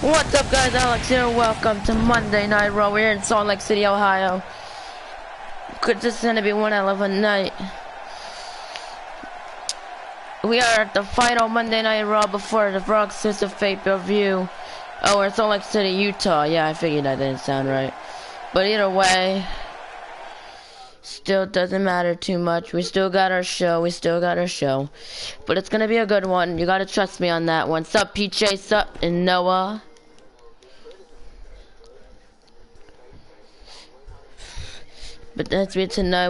What's up, guys? Alex here. Welcome to Monday Night Raw. We're in Salt Lake City, Ohio. This is gonna be one hell of a night. We are at the final Monday Night Raw before the Rock Sister Fate review. Oh, we're in Salt Lake City, Utah. Yeah, I figured that didn't sound right. But either way, still doesn't matter too much. We still got our show. But it's gonna be a good one. You gotta trust me on that one. Sup, PJ? Sup, and Noah? But that's it tonight.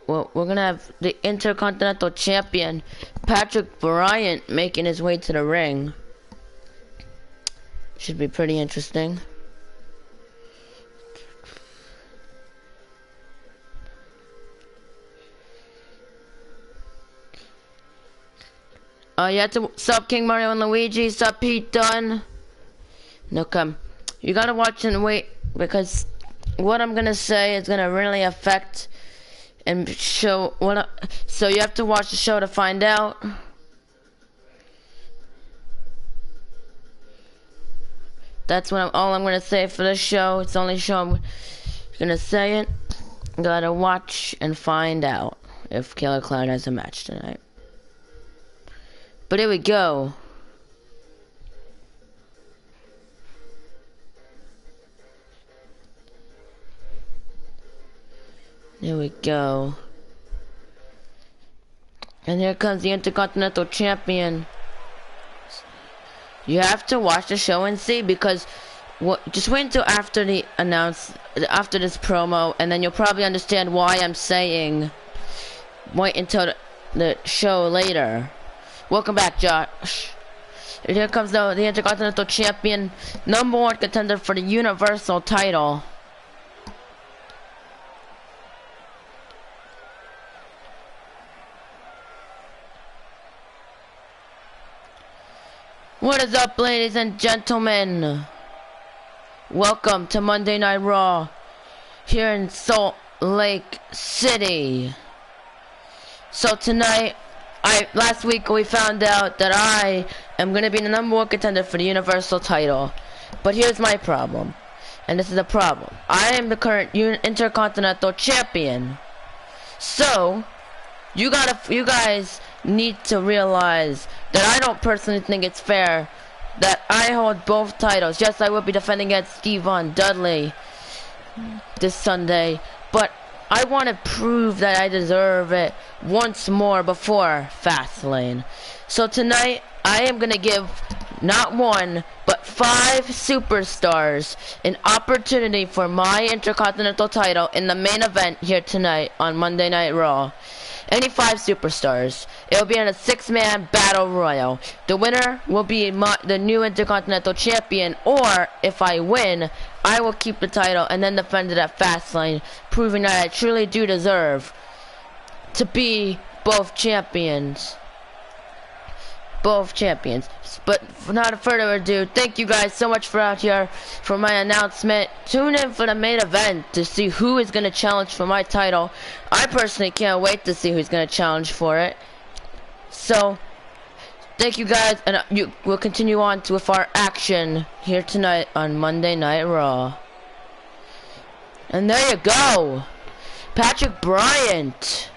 We're gonna have the Intercontinental Champion Patrick Bryant making his way to the ring. Should be pretty interesting. You have to sub King Mario and Luigi, sub Pete Dunne. No, come. You gotta watch and wait, because what I'm gonna say is gonna really affect and show so you have to watch the show to find out. That's all I'm gonna say for this show. It's the only show I'm gonna say it. Gotta watch and find out if Killer Clown has a match tonight. But here we go. There we go. And here comes the Intercontinental Champion. You have to watch the show and see, because just wait until after this promo, and then you'll probably understand why I'm saying wait until the show later. Welcome back, Josh. And here comes the Intercontinental Champion, #1 contender for the Universal title. What is up, ladies and gentlemen? Welcome to Monday Night Raw here in Salt Lake City. So tonight, last week we found out that I am going to be the #1 contender for the Universal title. But here's my problem. And this is the problem. I am the current Intercontinental Champion. So, you guys need to realize that I don't personally think it's fair that I hold both titles. Yes, I will be defending against Steven Dudley this Sunday, but I want to prove that I deserve it once more before Fastlane. So tonight, I am going to give not one, but 5 superstars an opportunity for my Intercontinental title in the main event here tonight on Monday Night Raw. Any 5 superstars. It will be in a 6-man battle royal. The winner will be the new Intercontinental Champion, or if I win, I will keep the title and then defend it at Fastlane, proving that I truly do deserve to be both champions. But without further ado, thank you guys so much for out here for my announcement. Tune in for the main event to see who is going to challenge for my title. I personally can't wait to see who's going to challenge for it. So, thank you guys, and we'll continue on with our action here tonight on Monday Night Raw. And there you go. Patrick Bryant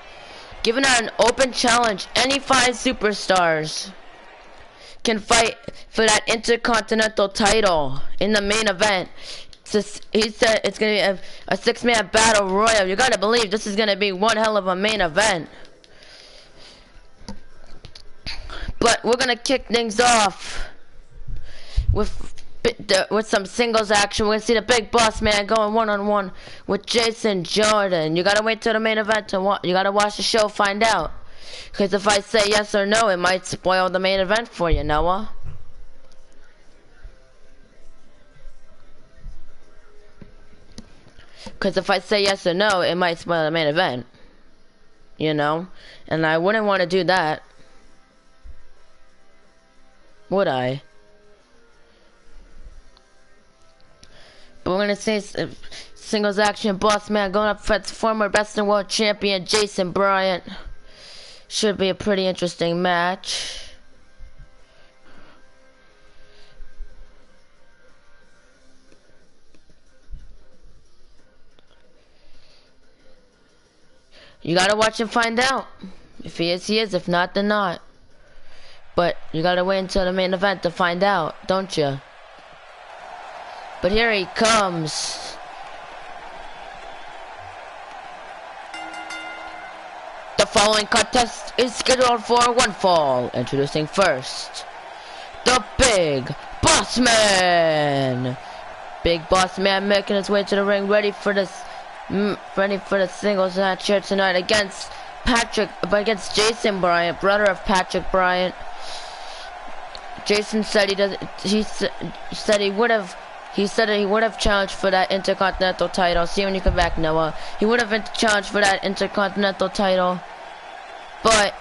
giving out an open challenge. Any 5 superstars can fight for that Intercontinental title in the main event. He said it's going to be a 6-man battle royal. You got to believe this is going to be one hell of a main event. But we're going to kick things off with some singles action. We're going to see the Big Boss Man going one-on-one with Jason Jordan. You got to wait till the main event to you got to watch the show, find out. Because if I say yes or no, it might spoil the main event for you, Noah. Because if I say yes or no, it might spoil the main event. You know? And I wouldn't want to do that. Would I? But we're going to see singles action. Boss Man going up against former Wrestling World Champion Jason Bryant. Should be a pretty interesting match. You gotta watch and find out. If he is, he is. If not, then not. But you gotta wait until the main event to find out, don't you? But here he comes. The following contest is scheduled for one fall. Introducing first, the Big Boss Man. Big Boss Man making his way to the ring, ready for the singles match here tonight against Jason Bryant, brother of Patrick Bryant. Jason said he said he would have challenged for that Intercontinental title. See you when you come back, Noah. He would have challenged for that Intercontinental title, but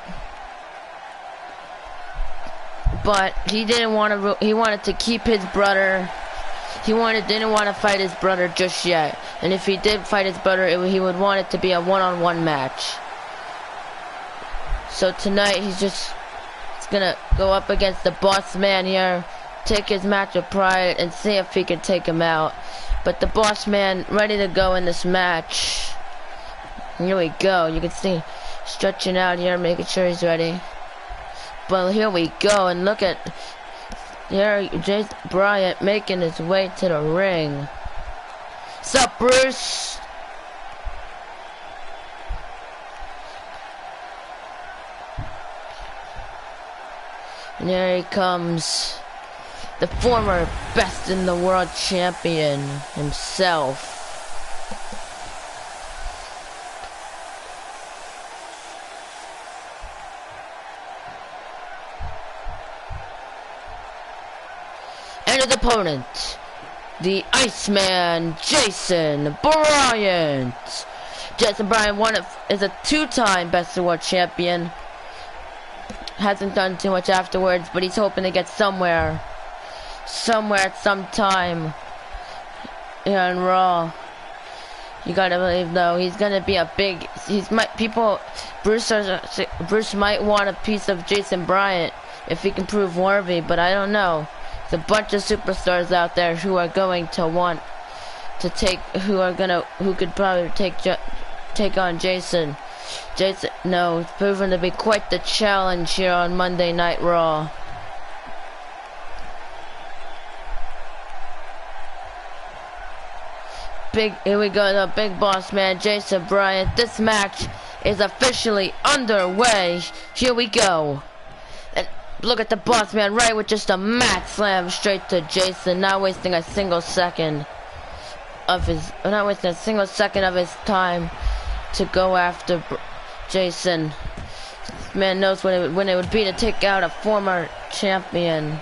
he didn't want to. He wanted to keep his brother. Didn't want to fight his brother just yet. And if he did fight his brother, he would want it to be a one-on-one match. So tonight he's gonna go up against the Boss Man here, take his match with pride, and see if he can take him out. But the Boss Man ready to go in this match. Here we go. You can see stretching out here, making sure he's ready. But here we go, and look at here, Jason Bryant making his way to the ring. Sup, Bruce? And here he comes, the former best in the world champion himself. And his opponent, the Iceman, Jason Bryant. Jason Bryant is a two-time best in the world champion. Hasn't done too much afterwards, but he's hoping to get somewhere at some time here on Raw. You gotta believe though, he's gonna be a big. Bruce might want a piece of Jason Bryant if he can prove worthy, but I don't know. There's a bunch of superstars out there who are going to want to who could probably take on Jason. It's proven to be quite the challenge here on Monday Night Raw. Here we go, the Big Boss Man, Jason Bryant. This match is officially underway. Here we go. And look at the Boss Man right with just a mat slam straight to Jason, not wasting a single second of his time to go after Jason. This man knows when it would be to take out a former champion.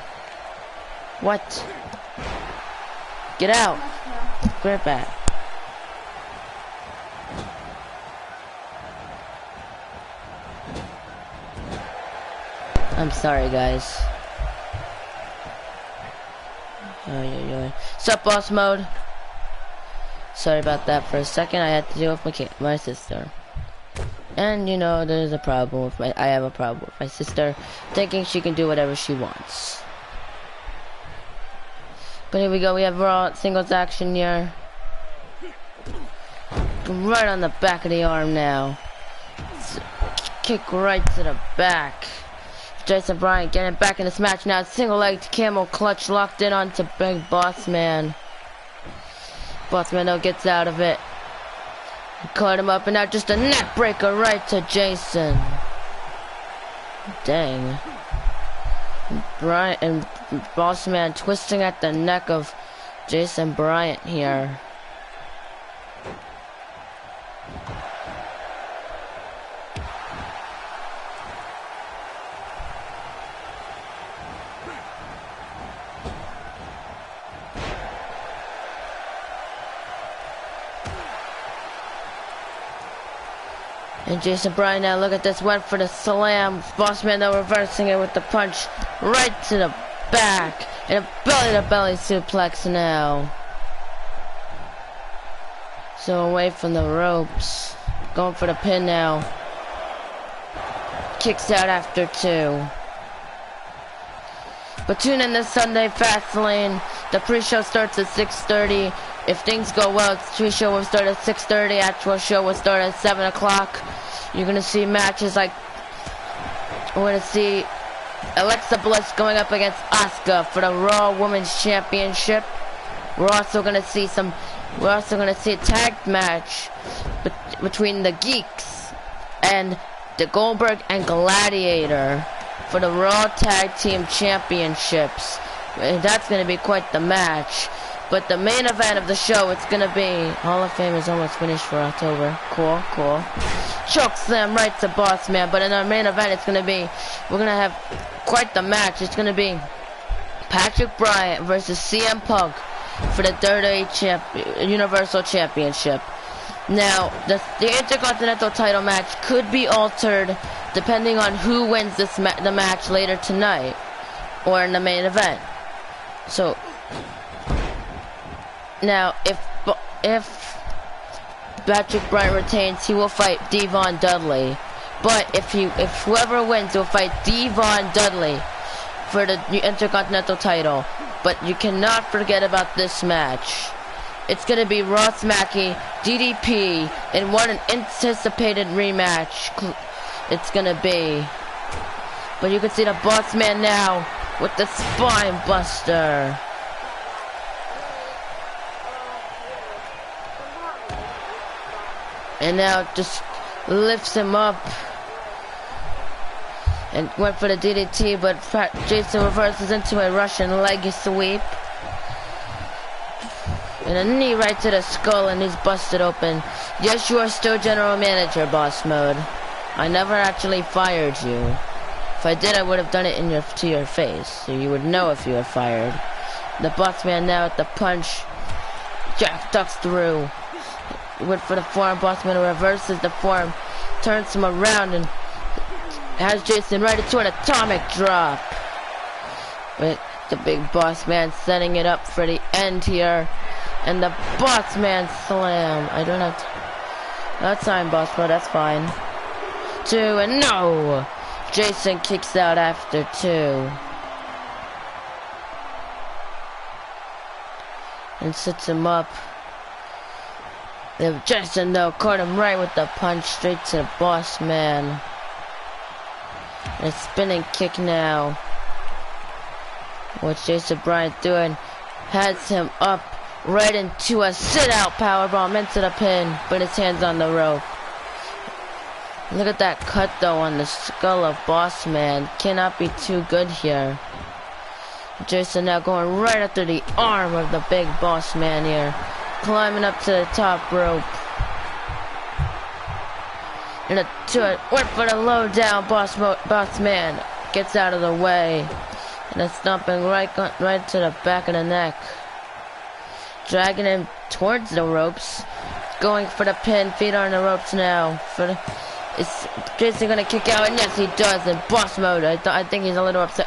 What? Get out. Grab that. I'm sorry, guys. Sup, boss mode? Sorry about that for a second. I had to deal with my sister. And there's a problem with I have a problem with my sister thinking she can do whatever she wants. But here we go, we have Raw singles action here. Right on the back of the arm now. Kick right to the back. Jason Bryant getting back in this match now. Single-legged camel clutch locked in onto Big Boss Man. Boss Man though gets out of it. Caught him up, and now just a neck breaker right to Jason. Dang. Bryant and Boss Man twisting at the neck of Jason Bryant here. And Jason Bryant now, look at this, went for the slam. Boss Man though reversing it with the punch right to the back. And a belly-to-belly suplex now. So away from the ropes. Going for the pin now. Kicks out after 2. But tune in this Sunday, Fastlane. The pre-show starts at 6:30. If things go well, the pre-show will start at 6:30. Actual show will start at 7 o'clock. You're gonna see matches like, we're gonna see Alexa Bliss going up against Asuka for the Raw Women's Championship. We're also gonna see a tag match between the Geeks and the Goldberg and Gladiator for the Raw Tag Team Championships. And that's gonna be quite the match. But the main event of the show, it's gonna be, Hall of Fame is almost finished for October. Cool, cool. Choke slam right to Boss Man. But in our main event, it's gonna be, we're gonna have quite the match. It's gonna be Patrick Bryant versus CM Punk for the WWE Universal Championship. Now, the Intercontinental title match could be altered depending on who wins the match later tonight or in the main event. So, now, if Patrick Bryant retains, he will fight Devon Dudley. But if whoever wins will fight Devon Dudley for the Intercontinental title. But you cannot forget about this match. It's gonna be Ross Mackey, DDP, and what an anticipated rematch it's gonna be. But you can see the Boss Man now with the spine buster. And now just lifts him up and went for the DDT, but Jason reverses into a Russian leg sweep and a knee right to the skull, and he's busted open. Yes, you are still general manager, Boss Mode. I never actually fired you. If I did, I would have done it to your face, so you would know if you were fired. The Boss Man now at the punch. Jack ducks through. Went for the forearm. Boss Man reverses the forearm, turns him around, and has Jason right into an atomic drop. With the big Boss Man setting it up for the end here. And the Boss Man slam. I don't have to. That's fine, Boss Mode, that's fine. 2 and no! Jason kicks out after 2. And sets him up. Jason though caught him right with the punch straight to the Boss Man. And a spinning kick now. What's Jason Bryant doing? Has him up right into a sit-out powerbomb into the pin, but his hands on the rope. Look at that cut though on the skull of Boss Man. Cannot be too good here. Jason now going right after the arm of the big Boss Man here. Climbing up to the top rope. And went for the low down. Boss Man gets out of the way. And a stomping right to the back of the neck. Dragging him towards the ropes. Going for the pin. Feet on the ropes now. Is Jason gonna kick out? And yes, he does. And Boss Mode, I think he's a little upset.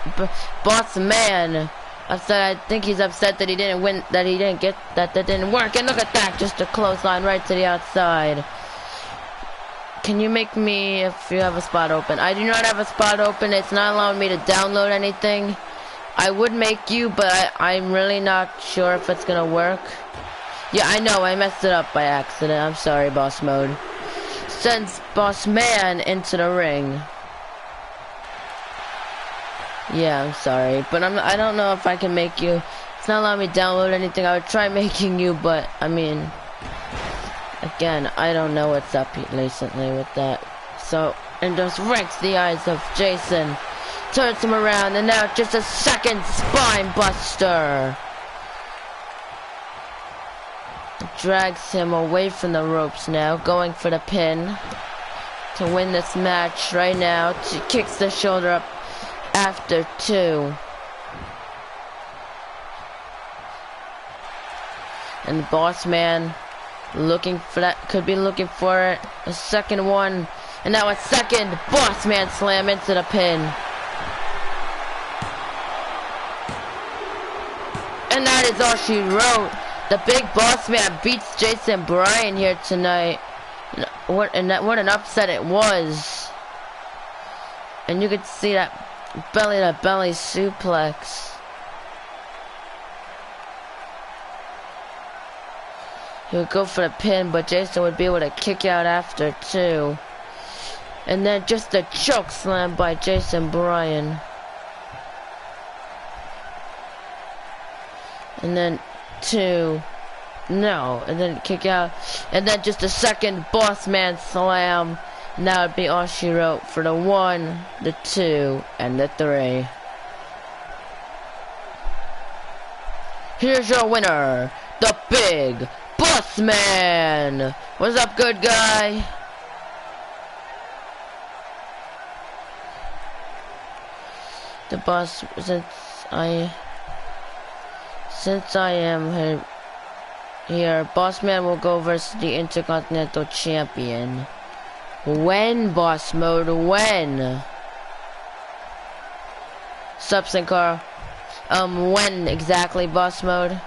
Boss Man. I think he's upset that he didn't win, that didn't work. And look at that, just a clothesline right to the outside. Can you make me, if you have a spot open? I do not have a spot open. It's not allowing me to download anything. I would make you, but I'm really not sure if it's gonna work. Yeah, I know, I messed it up by accident. I'm sorry, Boss Mode. Sends Boss Man into the ring. Yeah, I'm sorry, but I don't know if I can make you. It's not allowing me to download anything. I would try making you, but I mean, again, I don't know what's up recently with that. So, and just rakes the eyes of Jason, turns him around, and now just a second spine buster. Drags him away from the ropes now, going for the pin to win this match right now. Kicks the shoulder up after 2. And the Boss Man looking for that, could be looking for it. A second one. And now a second Boss Man slam into the pin. And that is all she wrote. The big Boss Man beats Jason Bryant here tonight. What an upset it was. And you could see that belly-to-belly suplex. He would go for the pin, but Jason would be able to kick out after 2. And then just a choke slam by Jason Bryan. And then 2. No. And then kick out. And then just a second boss man slam. And that would be all she wrote for the 1, the 2, and the 3. Here's your winner, the Big Boss Man. What's up, good guy? The boss, since I am here, Boss Man will go versus the Intercontinental Champion. When, boss mode, when? Sup, Sin Cara? When exactly, boss mode?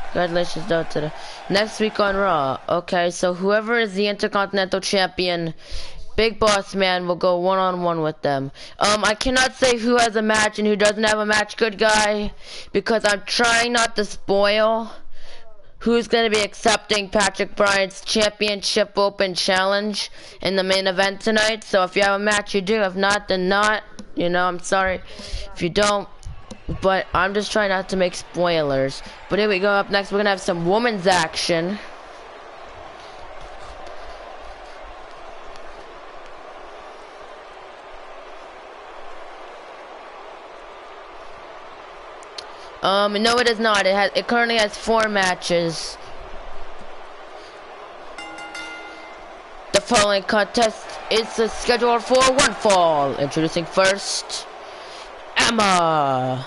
Congratulations, though, to the next week on Raw. Okay, so whoever is the Intercontinental Champion, Big Boss Man will go one-on-one with them. I cannot say who has a match and who doesn't have a match, good guy, because I'm trying not to spoil who's going to be accepting Patrick Bryant's Championship Open Challenge in the main event tonight. So if you have a match, you do. If not, then not. You know, I'm sorry if you don't. But I'm just trying not to make spoilers. But here we go. Up next, we're going to have some women's action. No, it is not. It currently has 4 matches. The following contest is scheduled for one fall. Introducing first, Emma.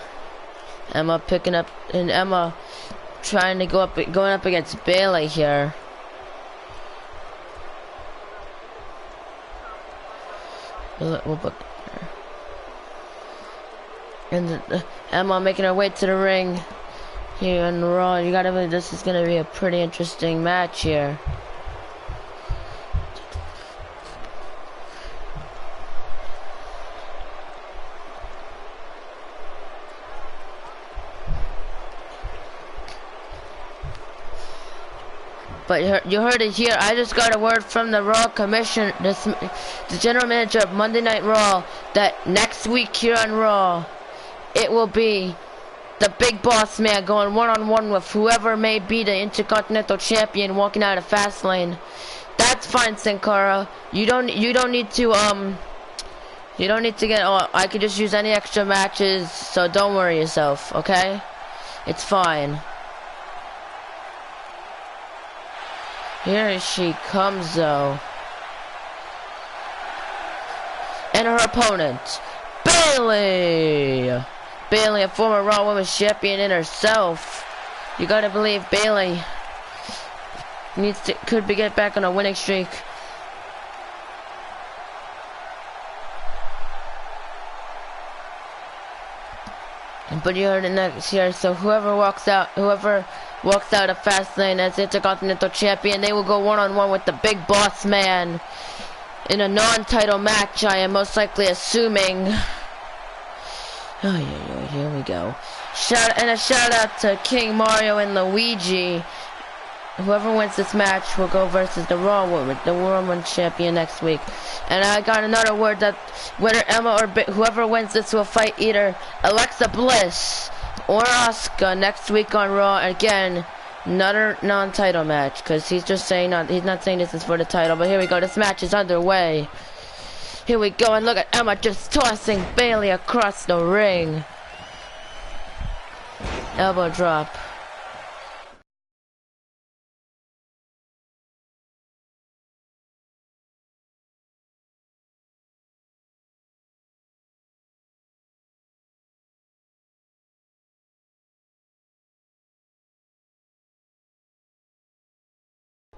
Emma picking up, and Emma trying to going up against Bayley here. We'll book her. And Emma making her way to the ring here on Raw. You gotta believe this is gonna be a pretty interesting match here. But you heard it here. I just got a word from the Raw Commission, the general manager of Monday Night Raw, that next week here on Raw, it will be the Big Boss Man going one-on-one with whoever may be the Intercontinental Champion walking out of Fastlane. That's fine, Sin Cara. You don't need to get. Oh, I could just use any extra matches, so don't worry yourself. Okay, it's fine. Here she comes, though. And her opponent, Bayley. Bayley, a former Raw Women's Champion in herself. You gotta believe Bayley could get back on a winning streak. But you heard it next here. So whoever walks out of Fastlane as Intercontinental Champion, they will go one-on-one with the Big Boss Man in a non-title match, I am most likely assuming. Oh, yeah, here we go. A shout out to King Mario and Luigi. Whoever wins this match will go versus the Raw Women's Champion next week. And I got another word that whether Emma or whoever wins this will fight either Alexa Bliss or Asuka next week on Raw. Again, another non-title match, because he's just saying he's not saying this is for the title. But here we go. This match is underway. Here we go, and look at Emma just tossing Bayley across the ring. Elbow drop.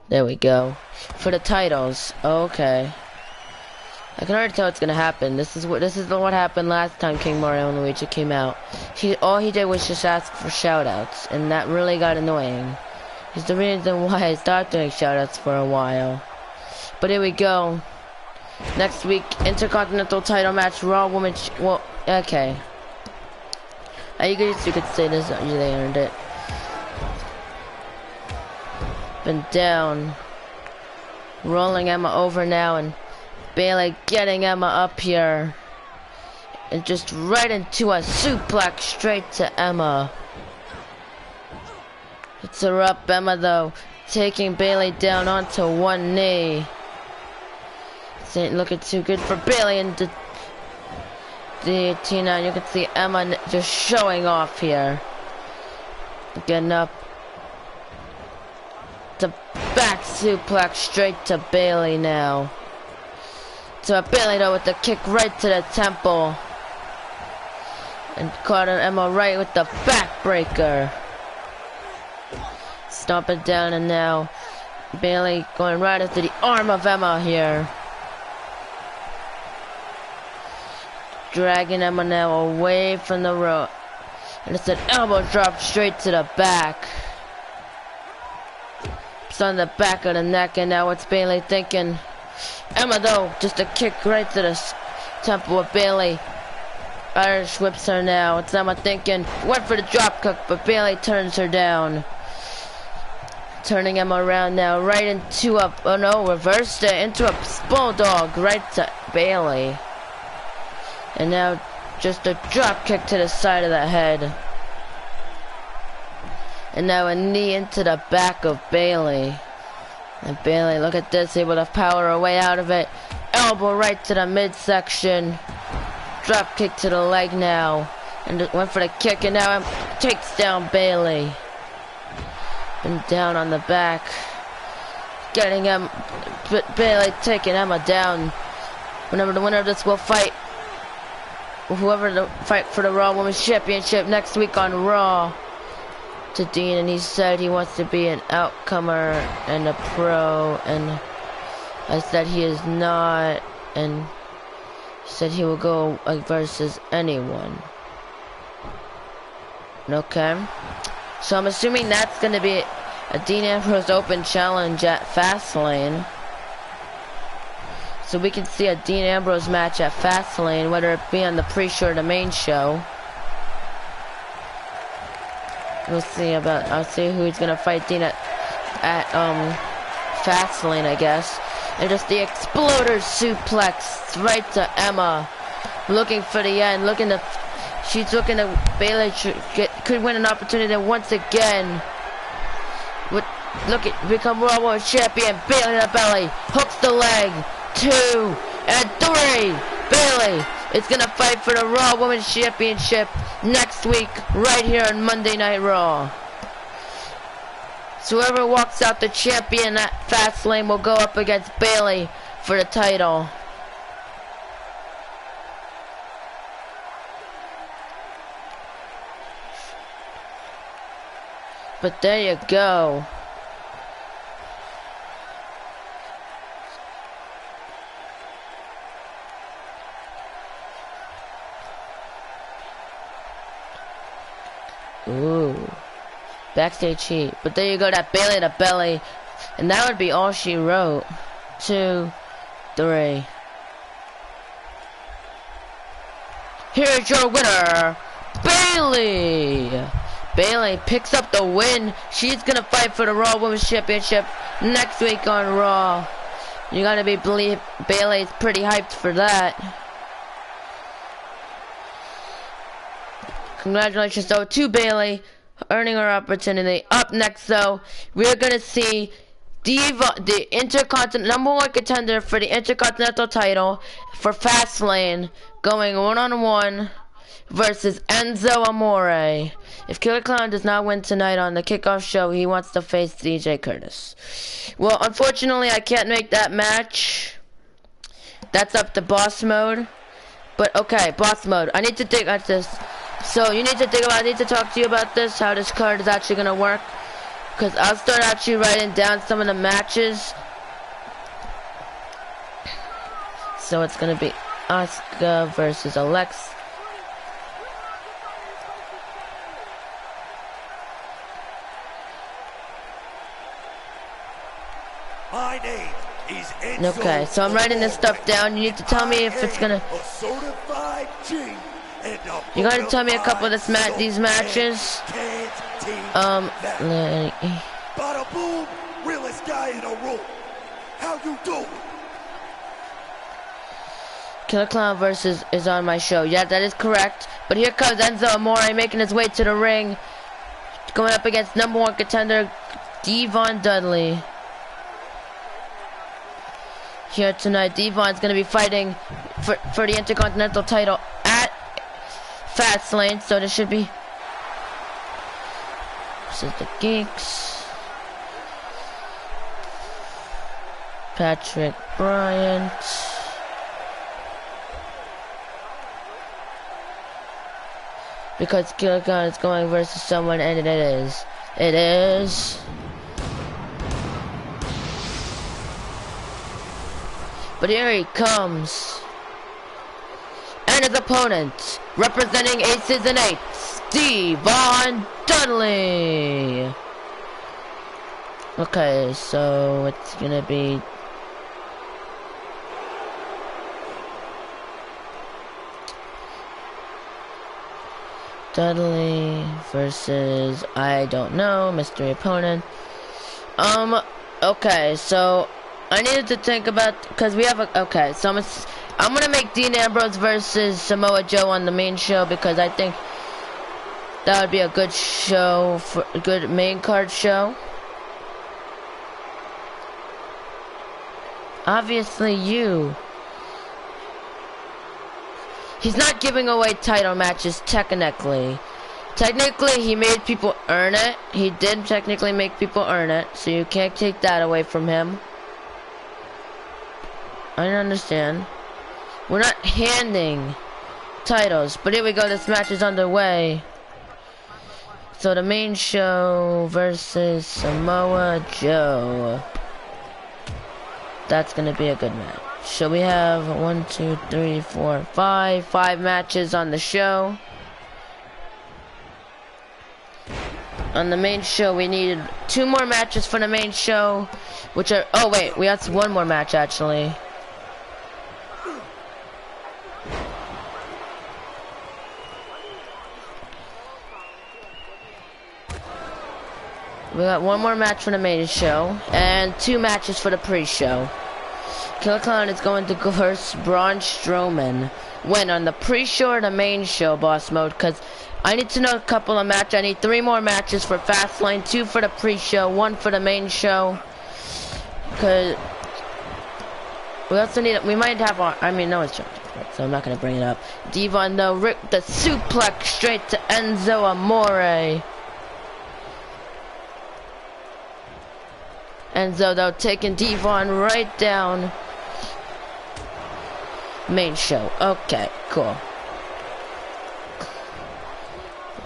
There we go. For the titles. Okay. I can already tell what's gonna happen. This is what happened last time King Mario and Luigi came out. All he did was just ask for shoutouts, and that really got annoying. It's the reason why I stopped doing shoutouts for a while. But here we go. Next week, Intercontinental title match, Raw Women's. Well, okay. You could say this. They earned it. But and down. Rolling Emma over now, and Bailey getting Emma up here. And just right into a suplex straight to Emma. It's her up, Emma though, taking Bailey down onto one knee. This ain't looking too good for Bailey, and the Tina, you can see Emma just showing off here. Getting up. The back suplex straight to Bailey now. To Bailey though with the kick right to the temple. And caught Emma right with the backbreaker. Stomping down, and now Bailey going right after the arm of Emma here. Dragging Emma now away from the rope. And it's an elbow drop straight to the back. It's on the back of the neck, and now what's Bailey thinking? Emma though, just a kick right to the temple of Bailey. Irish whips her now. It's Emma thinking, went for the drop kick, but Bailey turns her down. Turning Emma around now, right into a, oh no, reversed it into a bulldog right to Bailey. And now just a drop kick to the side of the head. And now a knee into the back of Bailey. And Bailey, look at this, able to power her way out of it. Elbow right to the midsection. Drop kick to the leg now. And went for the kick, and now takes down Bailey. And down on the back. Getting him, Bailey taking Emma down. Whenever the winner of this will fight, whoever to fight for the Raw Women's Championship next week on Raw. To Dean, and he said he wants to be an outcomer and a pro, and I said he is not, and he said he will go versus anyone. Okay, so I'm assuming that's going to be a Dean Ambrose Open Challenge at Fastlane. So we can see a Dean Ambrose match at Fastlane, whether it be on the pre-show or the main show. We'll see about, I'll see who he's gonna fight Dean at Fastlane, I guess. And just the exploder suplex right to Emma. Looking for the end, she's looking to, Bailey could win an opportunity once again. Look at, become Raw Women's Champion, Bailey in the belly, hooks the leg, 2 and 3, Bailey is gonna fight for the Raw Women's Championship next week, right here on Monday Night Raw. So whoever walks out the champion at Fastlane will go up against Bailey for the title. But there you go. Ooh, backstage heat. But there you go, that Bailey to belly, and that would be all she wrote. 2, 3. Here's your winner, Bailey. Bailey picks up the win. She's gonna fight for the Raw Women's Championship next week on Raw. You gotta believe Bailey's pretty hyped for that. Congratulations though to Bailey, earning her opportunity. Up next though, we're gonna see Diva, the #1 contender for the Intercontinental title for Fastlane, going one-on-one versus Enzo Amore. If Killer Clown does not win tonight on the kickoff show, he wants to face DJ Curtis. Well, unfortunately, I can't make that match. That's up to Boss Mode. But okay, Boss Mode, I need to think at this. So you need to think about, I need to talk to you about this, how this card is actually going to work. Because I'll start actually writing down some of the matches. So it's going to be Asuka versus Alexa. My name is Enzo. Okay, so I'm writing this stuff down. You need to tell me if it's going to... You gotta tell me a couple of these matches. Bada boom, really Killer Clown versus is on my show. Yeah, that is correct. But here comes Enzo Amore making his way to the ring. Going up against #1 contender, Devon Dudley. Here tonight, Devon's going to be fighting for the Intercontinental title at Fastlane. So this should be... This is the Geeks. Patrick Bryant. Because Killer Clown is going versus someone, and it is. It is. But here he comes. And his opponent, representing Aces and Eights, Devon Dudley. Okay, so it's gonna be... Dudley versus, I don't know, mystery opponent. Okay, so I needed to think about, because we have a, okay, so I'm gonna make Dean Ambrose versus Samoa Joe on the main show, because I think that would be a good show, for a good main card show. Obviously he's not giving away title matches technically. Technically, he made people earn it. He did technically make people earn it, so you can't take that away from him. I don't understand. We're not handing titles, but here we go. This match is underway. So the main show versus Samoa Joe. That's gonna be a good match. So we have 1, 2, 3, 4, 5 matches on the show. On the main show, we needed 2 more matches for the main show, which are, oh wait, we have 1 more match actually. We got 1 more match for the main show, and 2 matches for the pre-show. Killer Clown is going to go versus Braun Strowman. When on the pre-show or the main show, boss mode? Because I need to know a couple of matches. I need 3 more matches for Fastlane, 2 for the pre-show, 1 for the main show. Because we also need, we might have our, I mean, no one's trying to, so I'm not going to bring it up. Devon, though, ripped the suplex straight to Enzo Amore. Enzo, though, taking Devon right down. Main show. Okay, cool.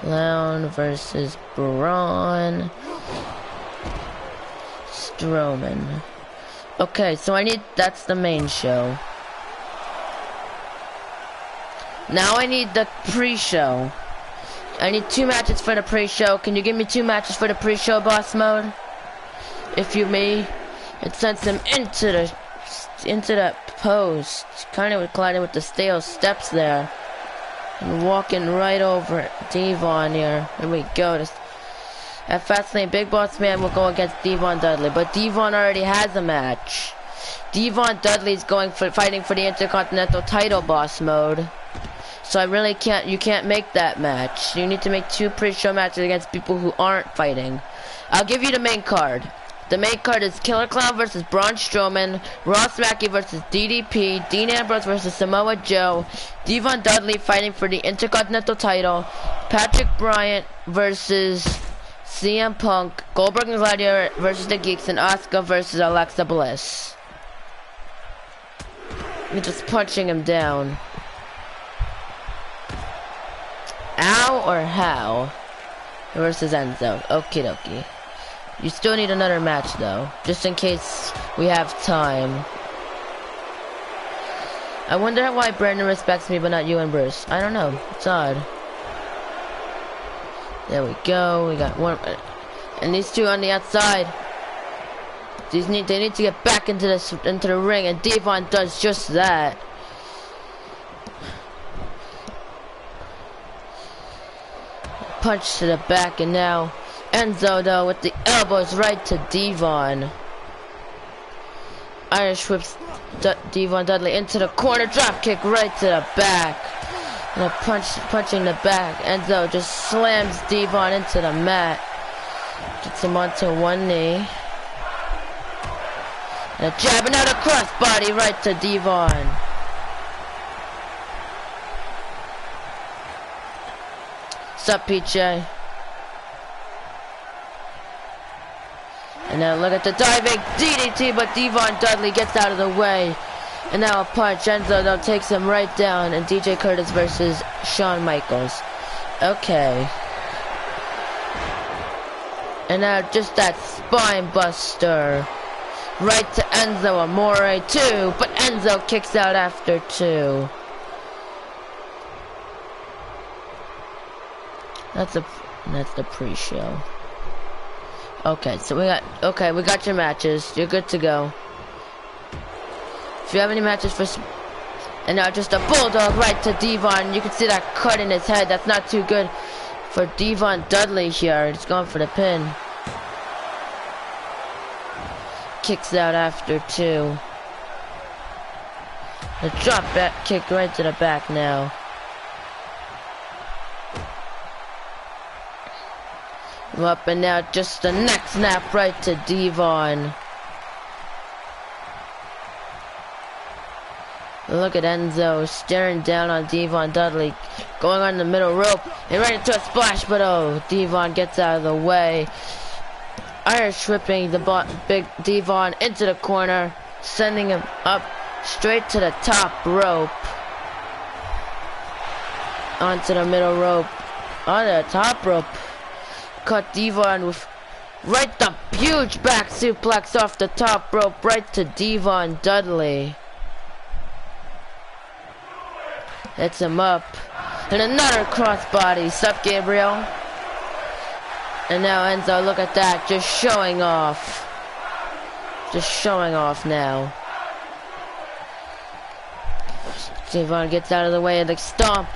Clown versus Braun Strowman. Okay, so I need, that's the main show. Now I need the pre-show. I need 2 matches for the pre-show. Can you give me 2 matches for the pre-show, boss mode? If you may. It sends him into the post. Kind of colliding with the stale steps there. And walking right over it. Devon here. Here we go. At Fastlane, Big Boss Man will go against Devon Dudley. But Devon already has a match. Devon Dudley's fighting for the Intercontinental title, boss mode. So I really can't, you can't make that match. You need to make 2 pre-show matches against people who aren't fighting. I'll give you the main card. The main card is Killer Clown versus Braun Strowman, Ross Mackey versus DDP, Dean Ambrose versus Samoa Joe, Devon Dudley fighting for the Intercontinental title, Patrick Bryant versus CM Punk, Goldberg and Gladiator versus the Geeks, and Asuka versus Alexa Bliss. I'm just punching him down. Ow or how? Versus Enzo. Okie dokie. You still need another match though, just in case we have time. I wonder why Brandon respects me but not you and Bruce. I don't know. It's odd. There we go. We got 1, and these 2 on the outside. They need to get back into the ring, and Devon does just that. Punch to the back, and now Enzo, though, with the elbows right to Devon. Irish whips Devon Dudley into the corner, drop kick right to the back. And a punching the back. Enzo just slams Devon into the mat. Gets him onto one knee. And a jab, and out a crossbody right to Devon. Sup, PJ? And now look at the diving DDT, but Devon Dudley gets out of the way. And now a punch. Enzo though takes him right down. And DJ Curtis versus Shawn Michaels. Okay. And now just that spine buster. Right to Enzo Amore 2. But Enzo kicks out after 2. That's the pre-show. Okay, so we got your matches. You're good to go. If you have any matches for... And now just a bulldog right to Devon. You can see that cut in his head. That's not too good for Devon Dudley here. He's going for the pin. Kicks out after 2. The drop back kick right to the back now. Up and now just the neck snap right to Devon. Look at Enzo staring down on Devon Dudley, going on the middle rope and right into a splash, but oh, Devon gets out of the way. Irish whipping the big Devon into the corner, sending him up straight to the top rope. Onto the middle rope, on the top rope. Cut Devon with right the huge back suplex off the top rope right to Devon Dudley. Hits him up. And another crossbody. Sup, Gabriel? And now Enzo, look at that. Just showing off. Just showing off now. Devon gets out of the way of the stomp.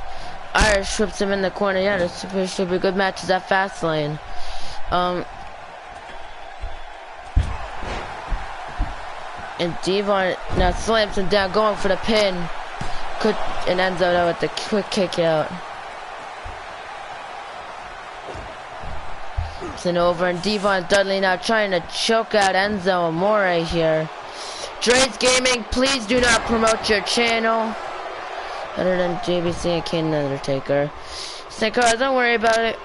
Irish trips him in the corner. Yeah, this should be good matches at Fastlane. And Devon now slams him down, going for the pin. And Enzo though with the quick kick out. It's an over, and Devon Dudley now trying to choke out Enzo Amore here. Dre's Gaming, please do not promote your channel. Other than JBC and Kane Undertaker. Sankara, don't worry about it.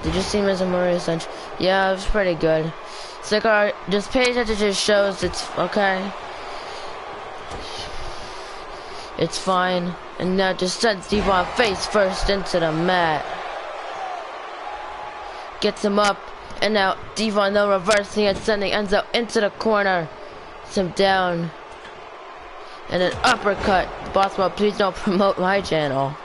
Did you see Ms. Amore's lunch? Yeah, it was pretty good. Sankara, just pay attention to his shows. It's okay. It's fine. And now just sends Devon face first into the mat. Gets him up. And now Devon though reversing and sending Enzo into the corner. Gets him down. And an uppercut. Boss Mode, please don't promote my channel.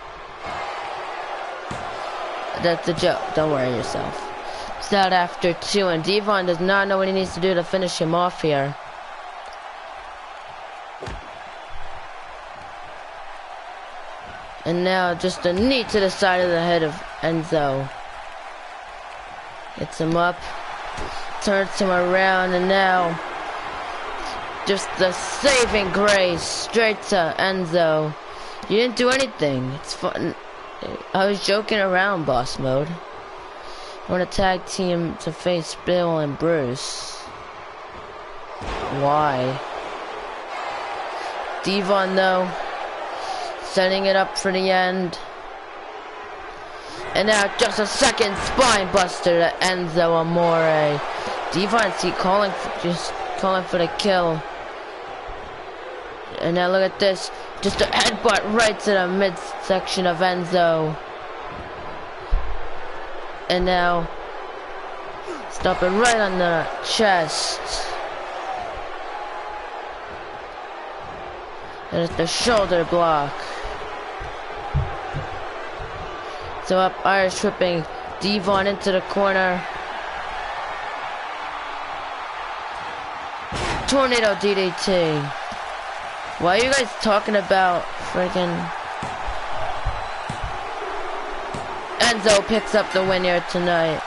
That's a joke. Don't worry yourself. It's out after 2, and Devon does not know what he needs to do to finish him off here. And now just a knee to the side of the head of Enzo. Gets him up. Turns him around, and now just the saving grace straight to Enzo. You didn't do anything. It's fun. I was joking around, Boss Mode. I want to tag team to face Bill and Bruce. Why? Devon though, setting it up for the end. And now just a second spine buster to Enzo Amore. Devon just calling for the kill. And now look at this. Just a headbutt right to the midsection of Enzo. And now stopping right on the chest. And it's the shoulder block. So up, Irish tripping Devon into the corner. Tornado DDT. Why are you guys talking about freaking... Enzo picks up the win here tonight.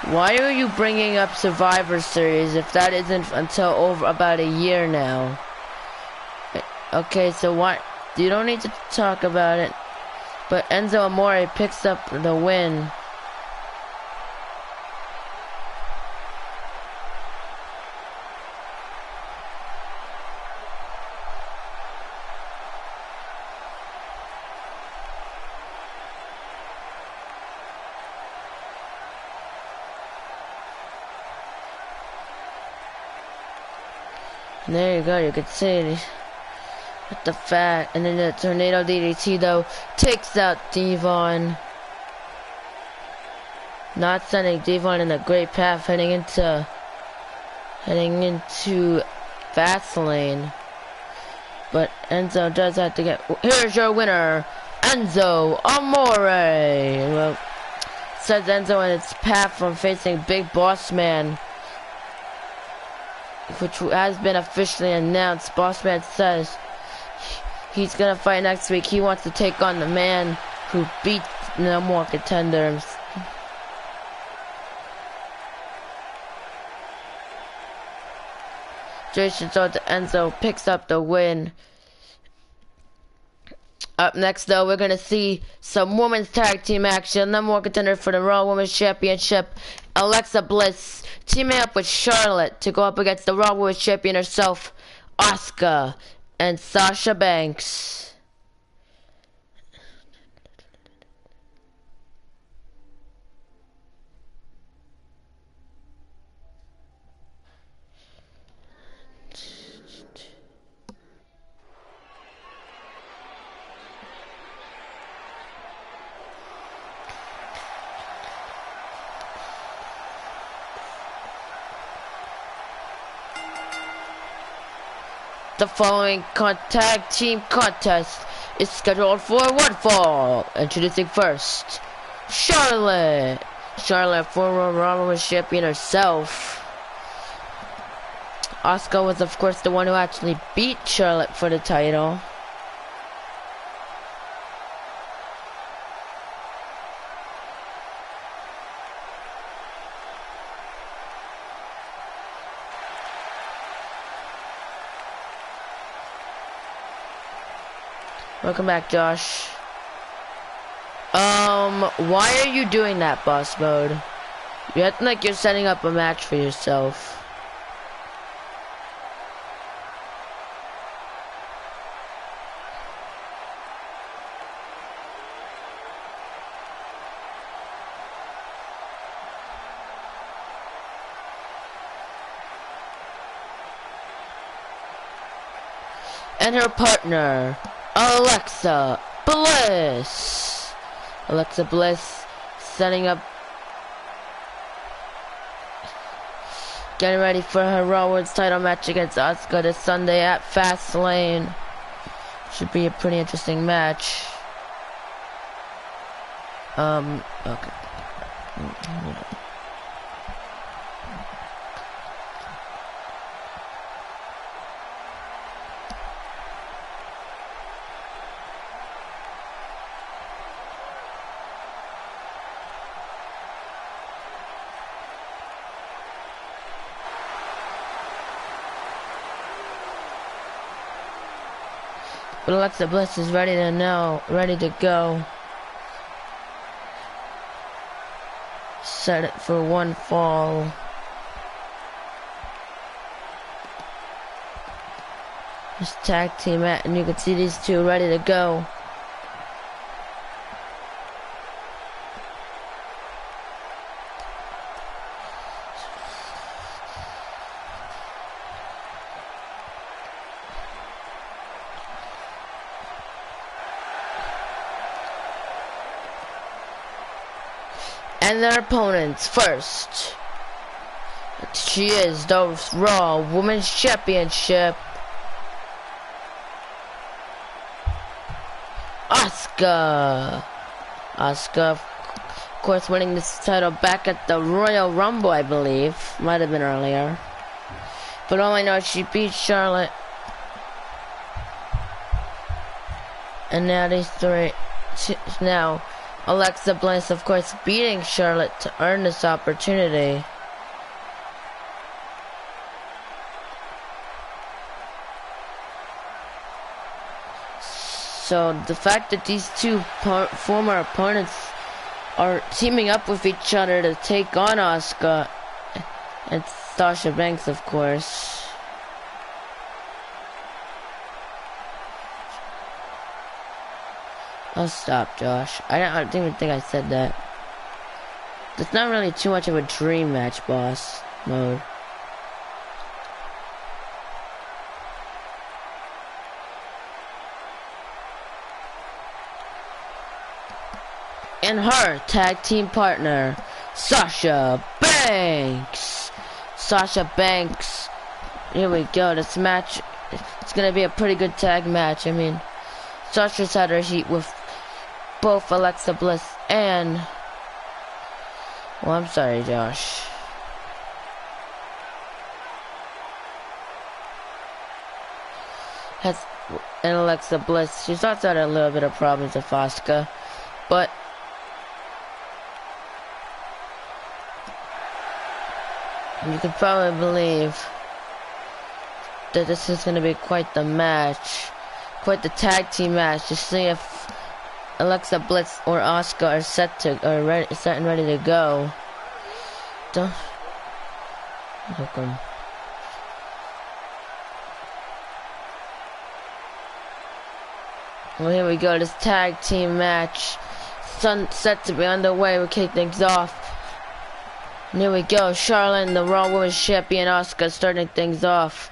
Why are you bringing up Survivor Series if that isn't until over about a year now? Okay, so what? You don't need to talk about it. But Enzo Amore picks up the win. And there you go, you can see it. With the fat, and then the tornado DDT though takes out Devon. Not sending Devon in a great path heading into fast lane. But Enzo does have to get. Here's your winner, Enzo Amore. Well, says Enzo in its path from facing Big Boss Man, which has been officially announced. Boss Man says he's gonna fight next week. He wants to take on the man who beat no more contenders. Jason Soto Enzo picks up the win. Up next, though, we're gonna see some women's tag team action. Number one contender for the Raw Women's Championship, Alexa Bliss, teaming up with Charlotte to go up against the Raw Women's Champion herself, Asuka, and Sasha Banks. The following tag team contest is scheduled for one fall. Introducing first, Charlotte. Charlotte, former Raw Women's Champion herself. Asuka was, of course, the one who actually beat Charlotte for the title. Welcome back, Josh. Why are you doing that, boss mode? You're acting like you're setting up a match for yourself. And her partner, Alexa Bliss. Alexa Bliss setting up, getting ready for her Raw Women's title match against Asuka this Sunday at Fastlane. Should be a pretty interesting match. Okay. But Alexa Bliss is ready to go. Set it for one fall. This tag team match, and you can see these two ready to go. And their opponents first. She is the Raw Women's Championship, Asuka. Asuka, of course, winning this title back at the Royal Rumble, I believe. Might have been earlier. But all I know is she beat Charlotte. And now these three, now Alexa Bliss, of course, beating Charlotte to earn this opportunity. So the fact that these two former opponents are teaming up with each other to take on Asuka and Sasha Banks, of course. Oh, stop, Josh. I don't even think I said that. It's not really too much of a dream match, boss mode. And her tag team partner, Sasha Banks. Sasha Banks. Here we go. This match, it's gonna be a pretty good tag match. I mean, Sasha's had her heat with both Alexa Bliss and... Well, I'm sorry, Josh. And Alexa Bliss. She's also had a little bit of problems with Asuka, but you could probably believe that this is going to be quite the match, quite the tag team match, to see if Alexa Bliss or Asuka are set and ready to go. Don't look 'em. Well, here we go. This tag team match set to be underway. We'll kick things off. And here we go. Charlotte and the Raw Women's Champion Asuka starting things off.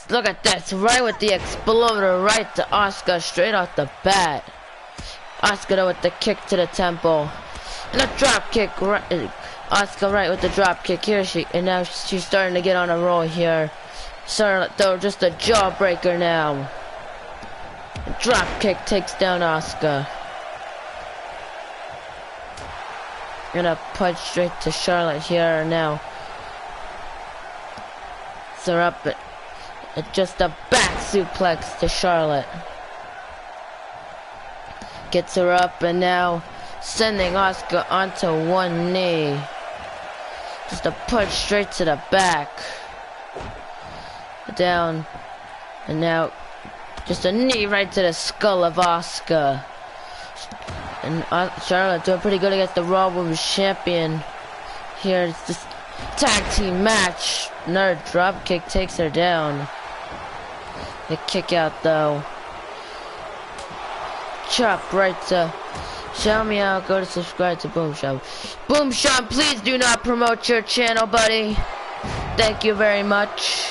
Look at this, right with the exploder, right to Asuka, straight off the bat. Asuka though with the kick to the temple, and a drop kick. Right, Asuka right with the drop kick. And now she's starting to get on a roll here. Charlotte though, just a jawbreaker now. A drop kick takes down Asuka. Gonna punch straight to Charlotte here now. So up it. Just a back suplex to Charlotte. Gets her up and now sending Asuka onto one knee. Just a punch straight to the back. Down. And now just a knee right to the skull of Asuka. And Charlotte doing pretty good against the Raw Women's Champion. Here it's this tag team match. Another drop kick takes her down. The kick out though. Chop right to shout me out. Go to subscribe to Boom Shop. Boom Shop, please do not promote your channel, buddy. Thank you very much.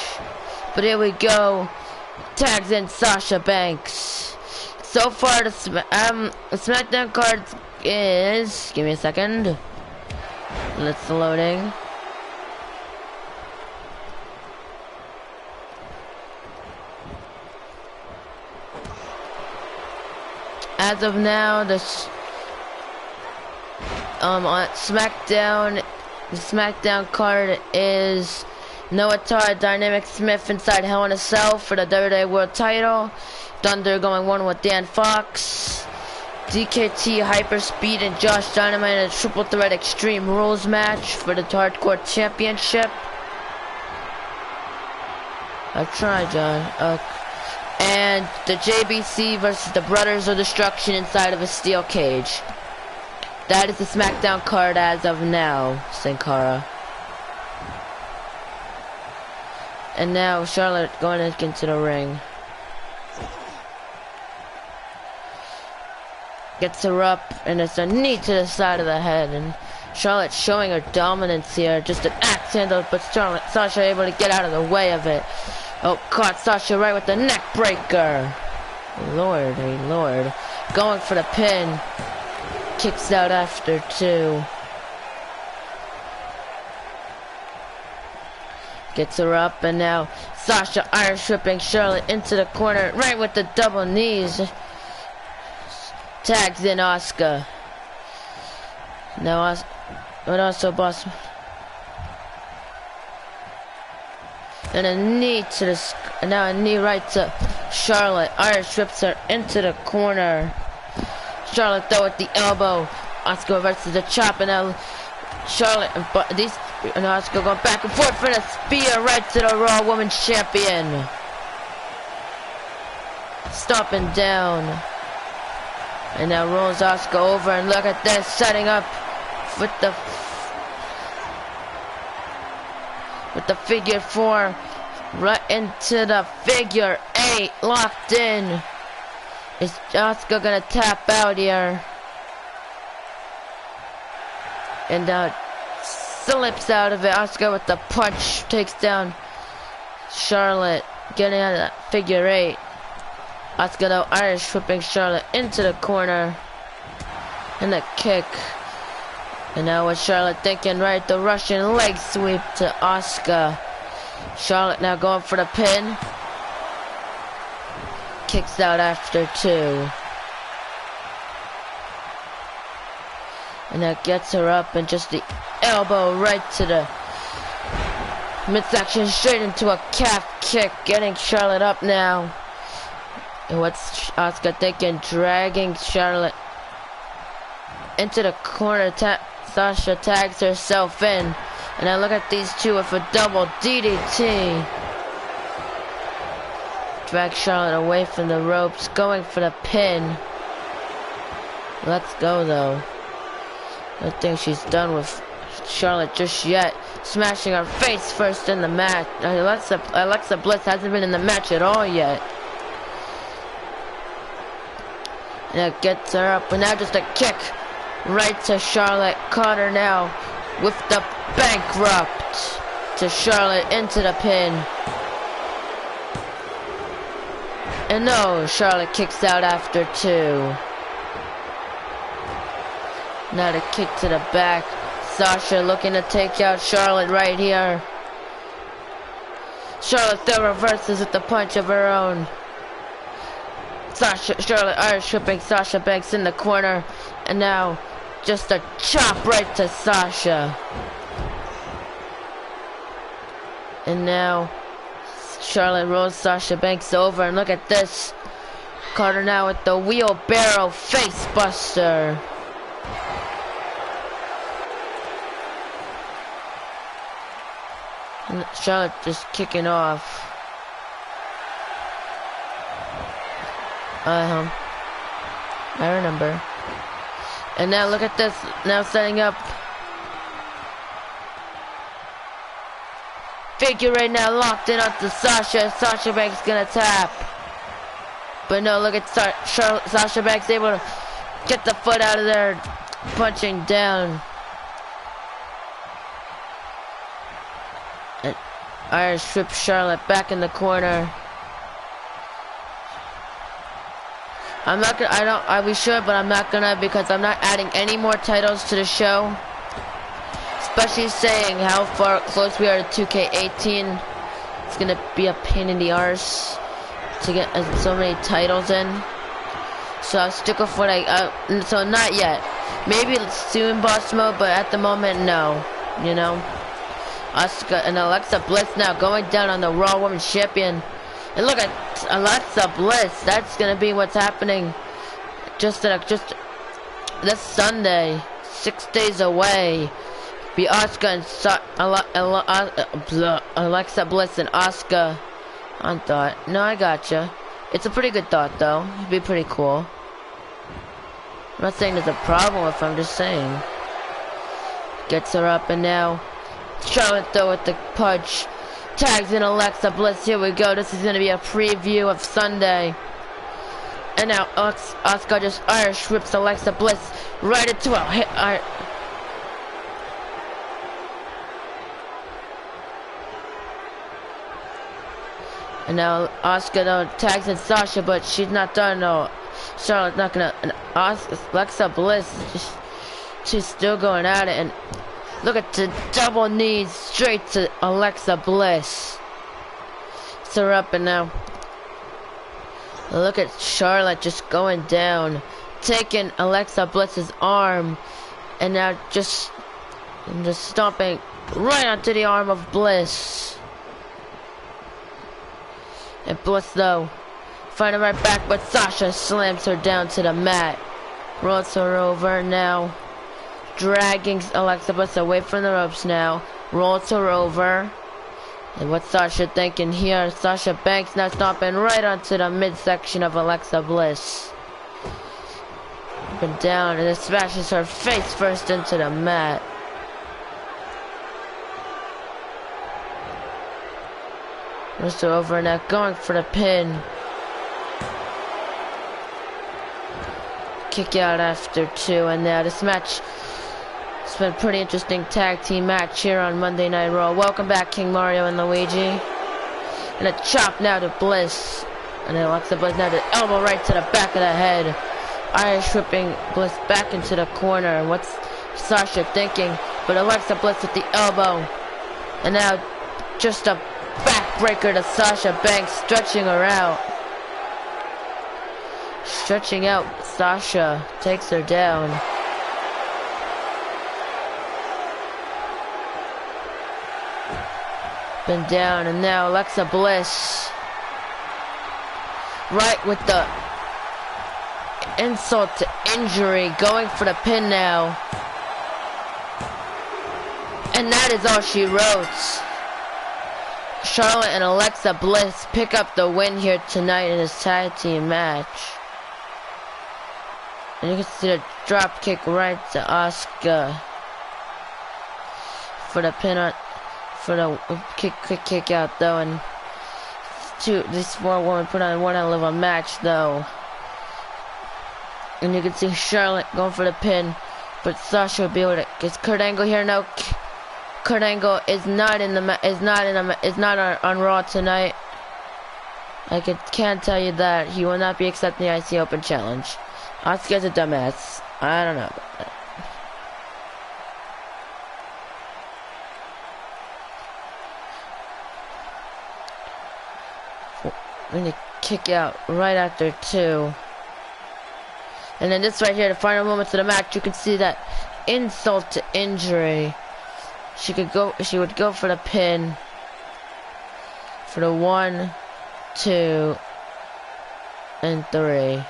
But here we go. Tags in Sasha Banks. So far, the SmackDown card is... Give me a second. It's loading. As of now, this on SmackDown, the SmackDown card is Noah Tar, Dynamic Smith inside Hell in a Cell for the WWE World Title. Thunder going one with Dan Fox. DKT, Hyperspeed, and Josh Dynamite in a triple threat Extreme Rules match for the Hardcore Championship. I tried, John. And the JBC versus the Brothers of Destruction inside of a steel cage. That is the SmackDown card as of now, Sankara. And now Charlotte going into the ring. Gets her up, and it's a knee to the side of the head. And Charlotte showing her dominance here. Just an axe handle, but Sasha able to get out of the way of it. Oh, caught Sasha right with the neck breaker. Lord, hey Lord. Going for the pin. Kicks out after two. Gets her up, and now Sasha Irish whipping Charlotte into the corner right with the double knees. Tags in Asuka. Now but also boss. And a knee to the, now a knee right to Charlotte. Irish whips her into the corner. Charlotte though with the elbow. Asuka reverses the chop, and now Charlotte and Asuka going back and forth for the spear right to the Raw Women's Champion. Stomping down. And now rolls Asuka over, and look at this, setting up with the figure 4 right into the figure 8, locked in. Is Asuka gonna tap out here? And slips out of it. Asuka with the punch takes down Charlotte, getting out of that figure 8. Asuka though Irish whipping Charlotte into the corner. And a kick. And now what's Charlotte thinking? Right, the Russian leg sweep to Asuka. Charlotte now going for the pin. Kicks out after 2. And that gets her up, and just the elbow right to the midsection, straight into a calf kick, getting Charlotte up now. And what's Asuka thinking? Dragging Charlotte into the corner. Sasha tags herself in. And now look at these two with a double DDT. Drag Charlotte away from the ropes, going for the pin. Let's go though. I don't think she's done with Charlotte just yet. Smashing her face first in the match. Alexa Bliss hasn't been in the match at all yet. And that gets her up, and now just a kick right to Charlotte. Caught her now with the bankrupt to Charlotte into the pin. And no, Charlotte kicks out after 2. Now the kick to the back. Sasha looking to take out Charlotte right here. Charlotte still reverses with the punch of her own. Charlotte Irish whipping Sasha Banks in the corner. And now just a chop right to Sasha. And now Charlotte rolls Sasha Banks over, and look at this. Carter now with the wheelbarrow face buster. And Charlotte just kicking off. I remember. And now look at this, now setting up. Figure right now locked in onto Sasha. Sasha Banks gonna tap. But no, look at Sasha Banks able to get the foot out of there, punching down. And Irish whip Charlotte back in the corner. I'm not gonna, we should, but I'm not gonna, because I'm not adding any more titles to the show. Especially saying how far close we are to 2K18. It's gonna be a pain in the arse to get so many titles in. So I'll stick with what so not yet. Maybe soon boss mode, but at the moment, no. You know? Asuka and Alexa Bliss now going down on the Raw Women's Champion. And look at Alexa Bliss. That's gonna be what's happening just this Sunday, 6 days away. Be Asuka and Alexa Bliss and Asuka on thought. No, I gotcha. It's a pretty good thought though. It'd be pretty cool. I'm not saying there's a problem with it, I'm just saying. Gets her up, and now Charlotte though with the punch. Tags in Alexa Bliss. Here we go. This is going to be a preview of Sunday. And now Asuka just Irish whips Alexa Bliss right into a hit. And now Asuka though tags in Sasha, but she's not done. No, Charlotte's not gonna. And Alexa Bliss, she's still going at it. And look at the double knees straight to Alexa Bliss. It's her up, and now look at Charlotte just going down, taking Alexa Bliss's arm, and now just stomping right onto the arm of Bliss. And Bliss though, fighting right back, but Sasha slams her down to the mat, rolls her over now. dragging Alexa Bliss away from the ropes now. Rolls her over. And what's Sasha thinking here? Sasha Banks now stomping right onto the midsection of Alexa Bliss. Up and down, and it smashes her face first into the mat. Rolls her over now, going for the pin. Kick out after 2, and now this match. It's been a pretty interesting tag team match here on Monday Night Raw. Welcome back, King Mario and Luigi. And a chop now to Bliss. And then Alexa Bliss now to elbow right to the back of the head. Irish whipping Bliss back into the corner. And what's Sasha thinking? But Alexa Bliss with the elbow. And now just a backbreaker to Sasha Banks, stretching her out. Stretching out, Sasha takes her down. Been down, and now Alexa Bliss. Right with the insult to injury, going for the pin now. And that is all she wrote. Charlotte and Alexa Bliss pick up the win here tonight in this tag team match. And you can see the drop kick right to Asuka for the pin on, for the quick kick out though. And these 4 women put on one hell of a match though. And you can see Charlotte going for the pin, but Sasha will be able to. Is Kurt Angle here? No. Kurt Angle is not on Raw tonight. I can't tell you that. He will not be accepting the IC Open Challenge. Asuka's a dumbass. I don't know about that. I'm gonna kick out right after 2. And then this right here, the final moments of the match, you can see that insult to injury. She would go for the pin. For the 1, 2, and 3.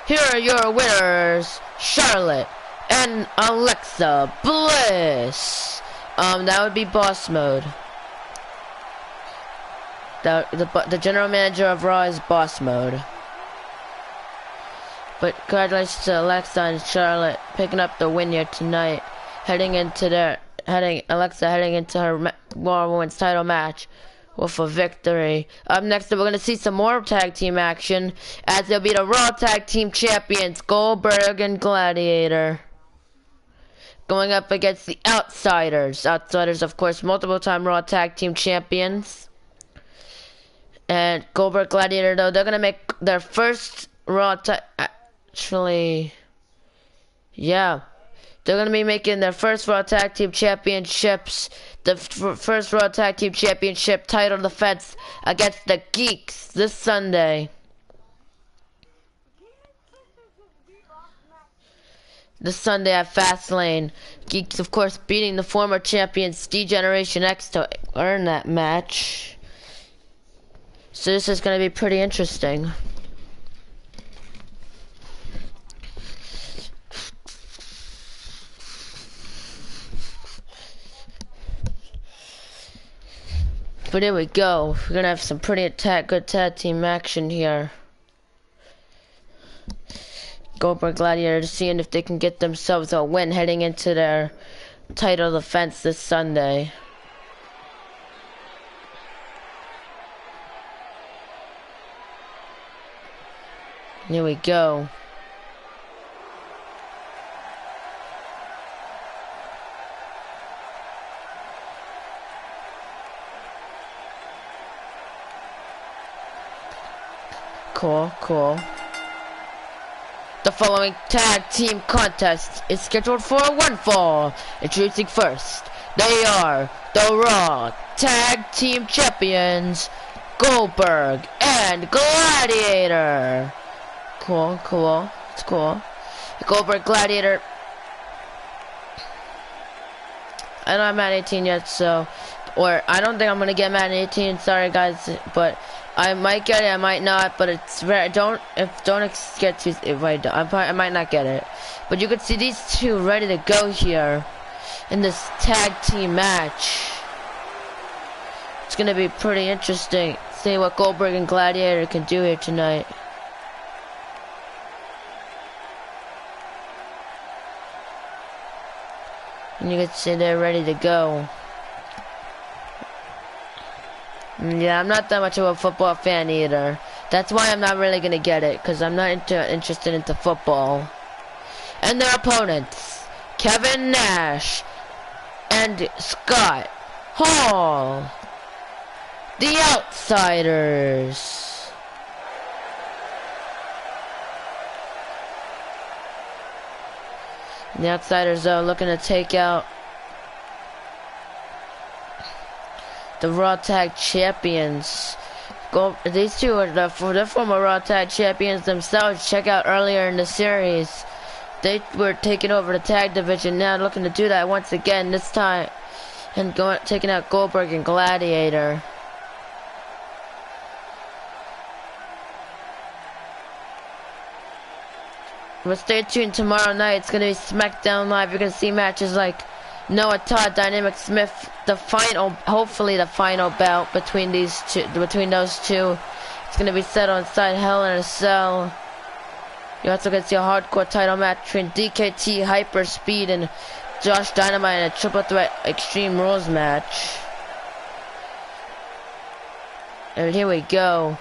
Here are your winners, Charlotte and Alexa Bliss. That would be Boss Mode. The general manager of Raw is Boss Mode. But congratulations to Alexa and Charlotte picking up the win here tonight, Alexa heading into her Raw Women's title match with a victory. Up next, we're going to see some more tag team action, as they'll be the Raw Tag Team Champions, Goldberg and Gladiator, going up against the Outsiders. Outsiders, of course, multiple-time Raw Tag Team Champions. And Goldberg, Gladiator, though, they're going to make their first Raw Actually, yeah. They're going to be making their first Raw Tag Team Championships, the first Raw Tag Team Championship title defense against the Geeks this Sunday. This Sunday at Fastlane. Geeks, of course, beating the former champions D-Generation X to earn that match. So this is going to be pretty interesting. But here we go. We're gonna have some pretty good tag team action here. Goldberg, Gladiator, seeing if they can get themselves a win heading into their title defense this Sunday. Here we go. Cool. The following tag team contest is scheduled for one fall. Introducing first, they are the Raw Tag Team Champions, Goldberg and Gladiator. Cool. It's cool. Goldberg, Gladiator. I don't have Madden 18 yet, so, or I don't think I'm gonna get Madden 18. Sorry guys, but I might get it, I might not, but it's very don't get too if I might not get it. But you can see these two ready to go here in this tag team match. It's gonna be pretty interesting. See what Goldberg and Gladiator can do here tonight. And you can see they're ready to go. Yeah, I'm not that much of a football fan either. That's why I'm not really gonna get it, because I'm not interested into football. And their opponents, Kevin Nash and Scott Hall, the Outsiders. The Outsiders are looking to take out the Raw Tag Champions. These two are the former Raw Tag Champions themselves. Check out earlier in the series. They were taking over the tag division, now looking to do that once again, this time. And taking out Goldberg and Gladiator. But stay tuned tomorrow night. It's going to be SmackDown Live. You're going to see matches like Noah Todd, Dynamic Smith, hopefully the final bout between those two. It's going to be set on side Hell in a Cell. You're also going to see a hardcore title match between DKT, Hyper Speed, and Josh Dynamite in a triple threat Extreme Rules match. And here we go.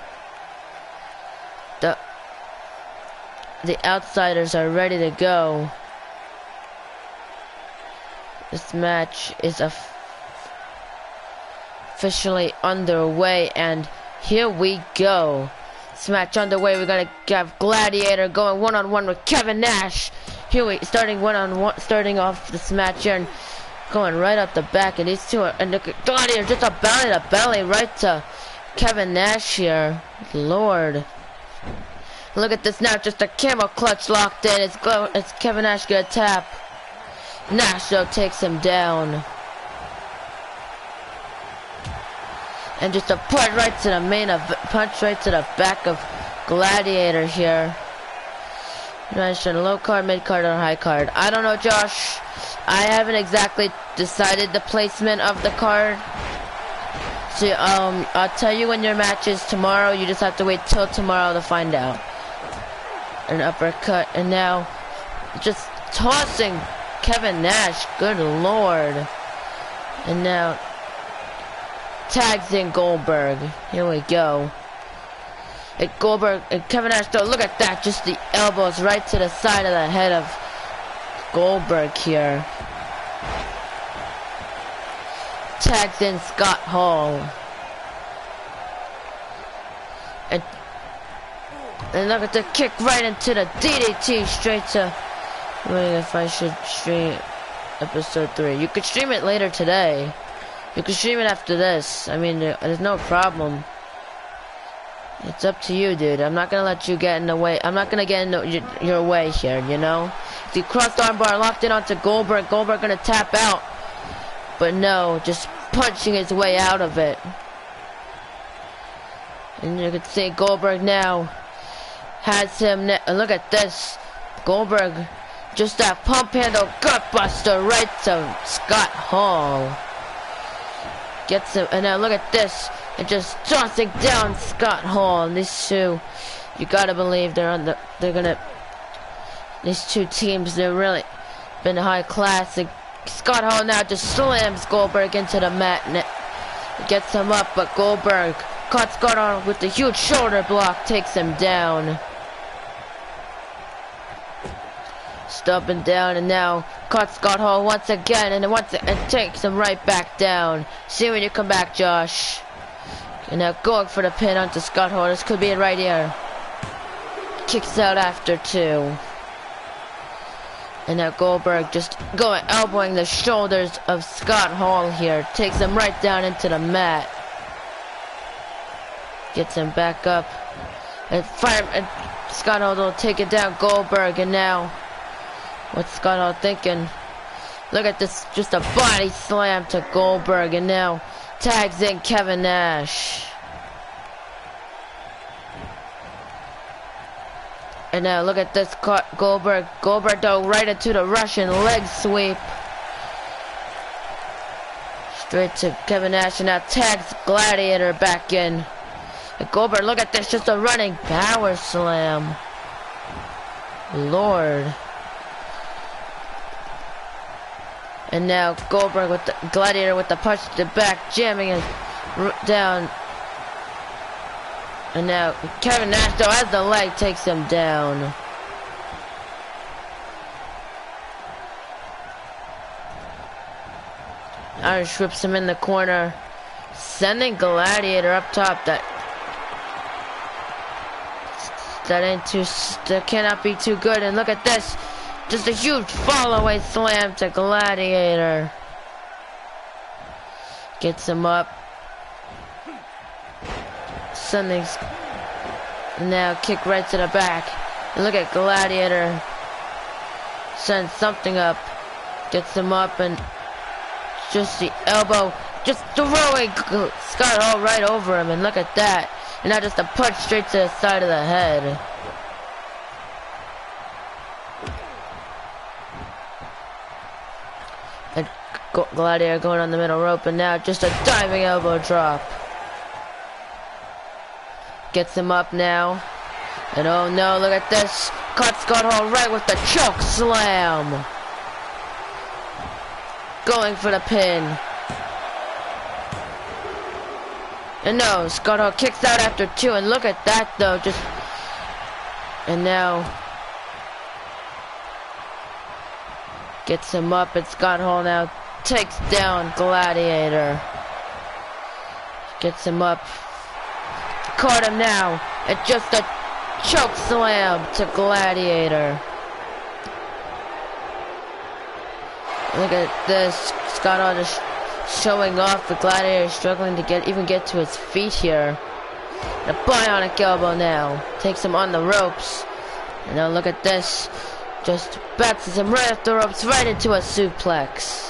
The Outsiders are ready to go. This match is officially underway, and here we go. This match underway. We're gonna have Gladiator going one-on-one with Kevin Nash. Here we starting off this match here and going right up the back, and these two are, and look at Gladiator just a belly to belly right to Kevin Nash here. Lord. Look at this now, just a camel clutch locked in. It's Kevin Nash gonna tap. Nash though takes him down. And just a punch right to the punch right to the back of Gladiator here. Mention low card, mid card, or high card. I don't know, Josh. I haven't exactly decided the placement of the card. So I'll tell you when your match is tomorrow. You just have to wait till tomorrow to find out. An uppercut, and now just tossing Kevin Nash. Good Lord. And now tags in Goldberg. Here we go. And Goldberg and Kevin Nash though, look at that, just the elbows right to the side of the head of Goldberg here. Tags in Scott Hall. And look at the kick right into the DDT straight to. Wait, if I should stream episode 3. You could stream it later today. You can stream it after this. I mean, there's no problem. It's up to you, dude. I'm not gonna let you get in the way. I'm not gonna get in your way here, you know? The crossed armbar locked in onto Goldberg. Goldberg gonna tap out. But no, just punching his way out of it. And you can see Goldberg now has him. Look at this. Goldberg, just that pump handle gutbuster right to Scott Hall. Gets him, and now look at this, and just tossing down Scott Hall. And these two, you gotta believe these two teams, they're really been high class. And Scott Hall now just slams Goldberg into the mat and it gets him up, but Goldberg caught Scott Hall with the huge shoulder block, takes him down. Stubbing down, and now caught Scott Hall once again, and takes him right back down. See when you come back, Josh. And now going for the pin onto Scott Hall. This could be it right here. Kicks out after 2. And now Goldberg just elbowing the shoulders of Scott Hall here. Takes him right down into the mat. Gets him back up. And Scott Hall will take it down Goldberg, and now what's Scott Hall thinking? Look at this, just a body slam to Goldberg, and now tags in Kevin Nash. And now look at this cut. Goldberg dove right into the Russian leg sweep. Straight to Kevin Nash, and now tags Gladiator back in. And Goldberg, look at this, just a running power slam. Lord. And now Goldberg with the Gladiator with the punch to the back, jamming it down. And now Kevin Nash, though, as the leg takes him down. Irish whips him in the corner, sending Gladiator up top. That cannot be too good. And look at this, just a huge fall-away slam to Gladiator. Gets him up. Sending now kick right to the back. And look at Gladiator. Sends something up. Gets him up and just the elbow. Just throwing Scott Hall right over him. And look at that. And now just a punch straight to the side of the head. And Gladiator going on the middle rope. And now just a diving elbow drop. Gets him up now. And oh no, look at this. Caught Scott Hall right with the choke slam. Going for the pin. And no, Scott Hall kicks out after 2. And look at that though. Just. And now. Gets him up. And Scott Hall now takes down Gladiator. Gets him up. Caught him now, and just a choke slam to Gladiator. Look at this, Scott Hall just showing off. The Gladiator struggling to even get to his feet here. A bionic elbow now, takes him on the ropes. And now look at this, just bounces him right off the ropes, right into a suplex.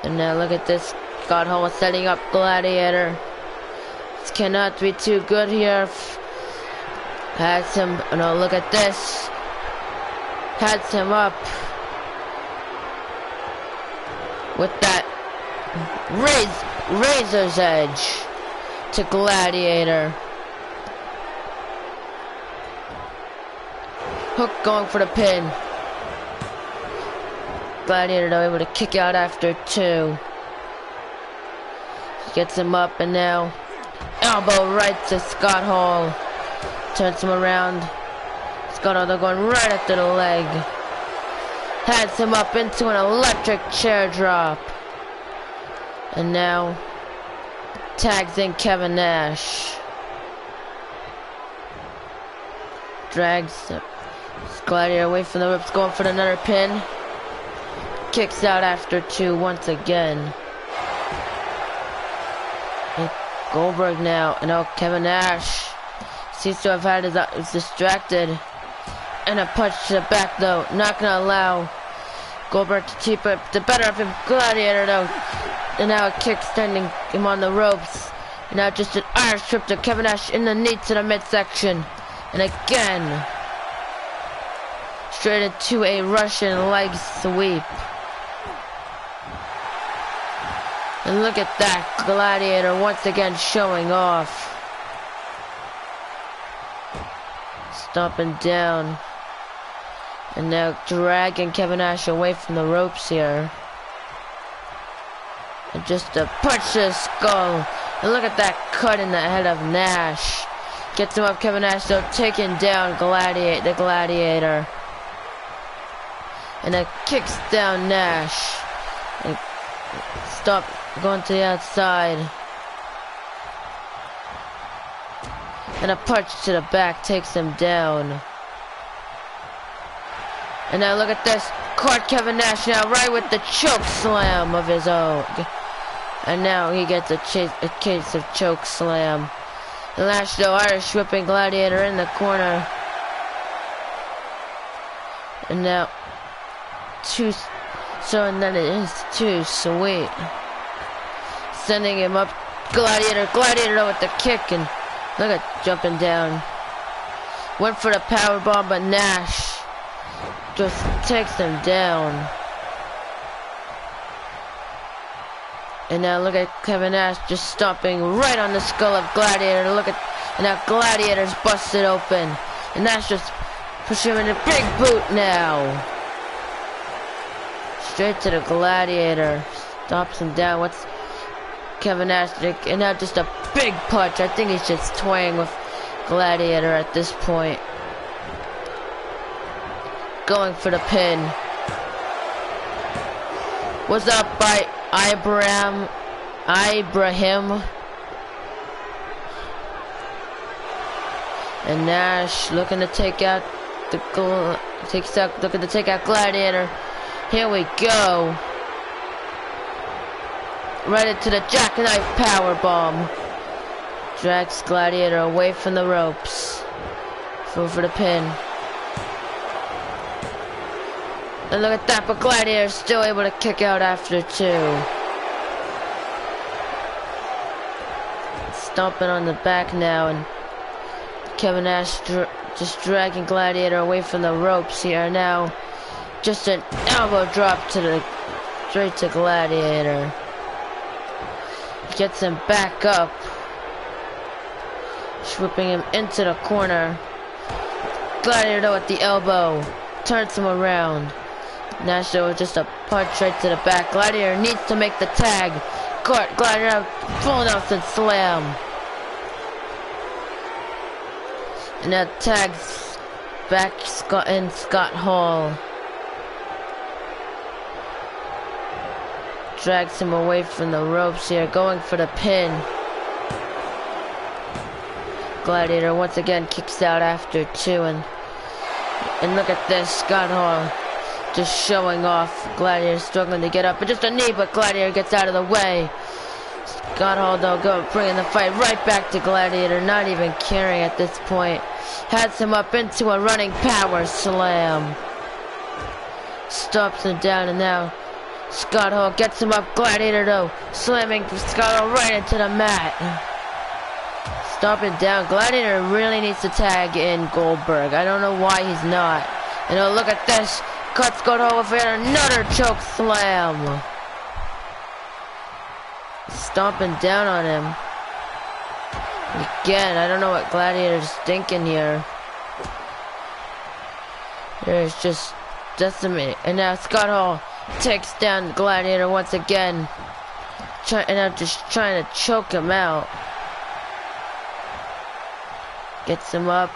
And now look at this, Scott Hall setting up Gladiator. This cannot be too good here. Has him, no, look at this. Has him up. With that razor's edge to Gladiator. Hook going for the pin. Gladiator though able to kick out after 2. Gets him up and now elbow right to Scott Hall. Turns him around. Scott Hall though going right after the leg. Has him up into an electric chair drop. And now tags in Kevin Nash. Drags Gladiator away from the ropes, going for another pin. Kicks out after 2 once again. And Goldberg now, and now Kevin Nash seems to have had is distracted. And a punch to the back though, not gonna allow Goldberg to keep it the better of him. Gladiator though, and now a kick standing him on the ropes. And now just an Irish trip to Kevin Nash in the knee to the midsection. And again, straight into a Russian leg sweep. And look at that, Gladiator once again showing off. Stomping down. And now dragging Kevin Nash away from the ropes here. And just a punch to the skull. And look at that cut in the head of Nash. Gets him up, Kevin Nash though, taking down the Gladiator. And then kicks down Nash. And stop going to the outside. And a punch to the back takes him down. And now look at this. Caught Kevin Nash now right with the choke slam of his own. And now he gets a case of choke slam. And Nash though Irish whipping Gladiator in the corner. And now and then it is too sweet. Sending him up, Gladiator with the kick, and look at jumping down. Went for the power bomb, but Nash just takes him down. And now look at Kevin Nash just stomping right on the skull of Gladiator. And now Gladiator's busted open. And Nash just pushing him in a big boot now. Straight to the Gladiator. Stops him down. What's Kevin Nash? And now just a big punch. I think he's just toying with Gladiator at this point. Going for the pin. What's up by Ibrahim? And Nash looking to take out looking to take out Gladiator. Here we go. Right into the jackknife power bomb. Drags Gladiator away from the ropes. Go for the pin. And look at that, but Gladiator's still able to kick out after 2. Stomping on the back now, and Kevin Nash just dragging Gladiator away from the ropes here. Now, just an elbow drop straight to Gladiator. Gets him back up. Swooping him into the corner. Gladiator with the elbow. Turns him around. Nash with just a punch right to the back. Gladiator needs to make the tag. Gladiator full Nelson slam. And that tags back Scott Hall. Drags him away from the ropes here, going for the pin. Gladiator once again kicks out after 2, and look at this, Scott Hall just showing off. Gladiator struggling to get up, but just a knee, but Gladiator gets out of the way. Scott Hall though bringing the fight right back to Gladiator, not even caring at this point. Has him up into a running power slam. Stops him down, and now Scott Hall gets him up. Gladiator though slamming Scott Hall right into the mat. Stomping down. Gladiator really needs to tag in Goldberg. I don't know why he's not. And oh, look at this. Cuts Scott Hall with another choke slam. Stomping down on him. Again, I don't know what Gladiator's thinking here. There's just decimating. And now Scott Hall takes down Gladiator once again. And I'm just trying to choke him out. Gets him up.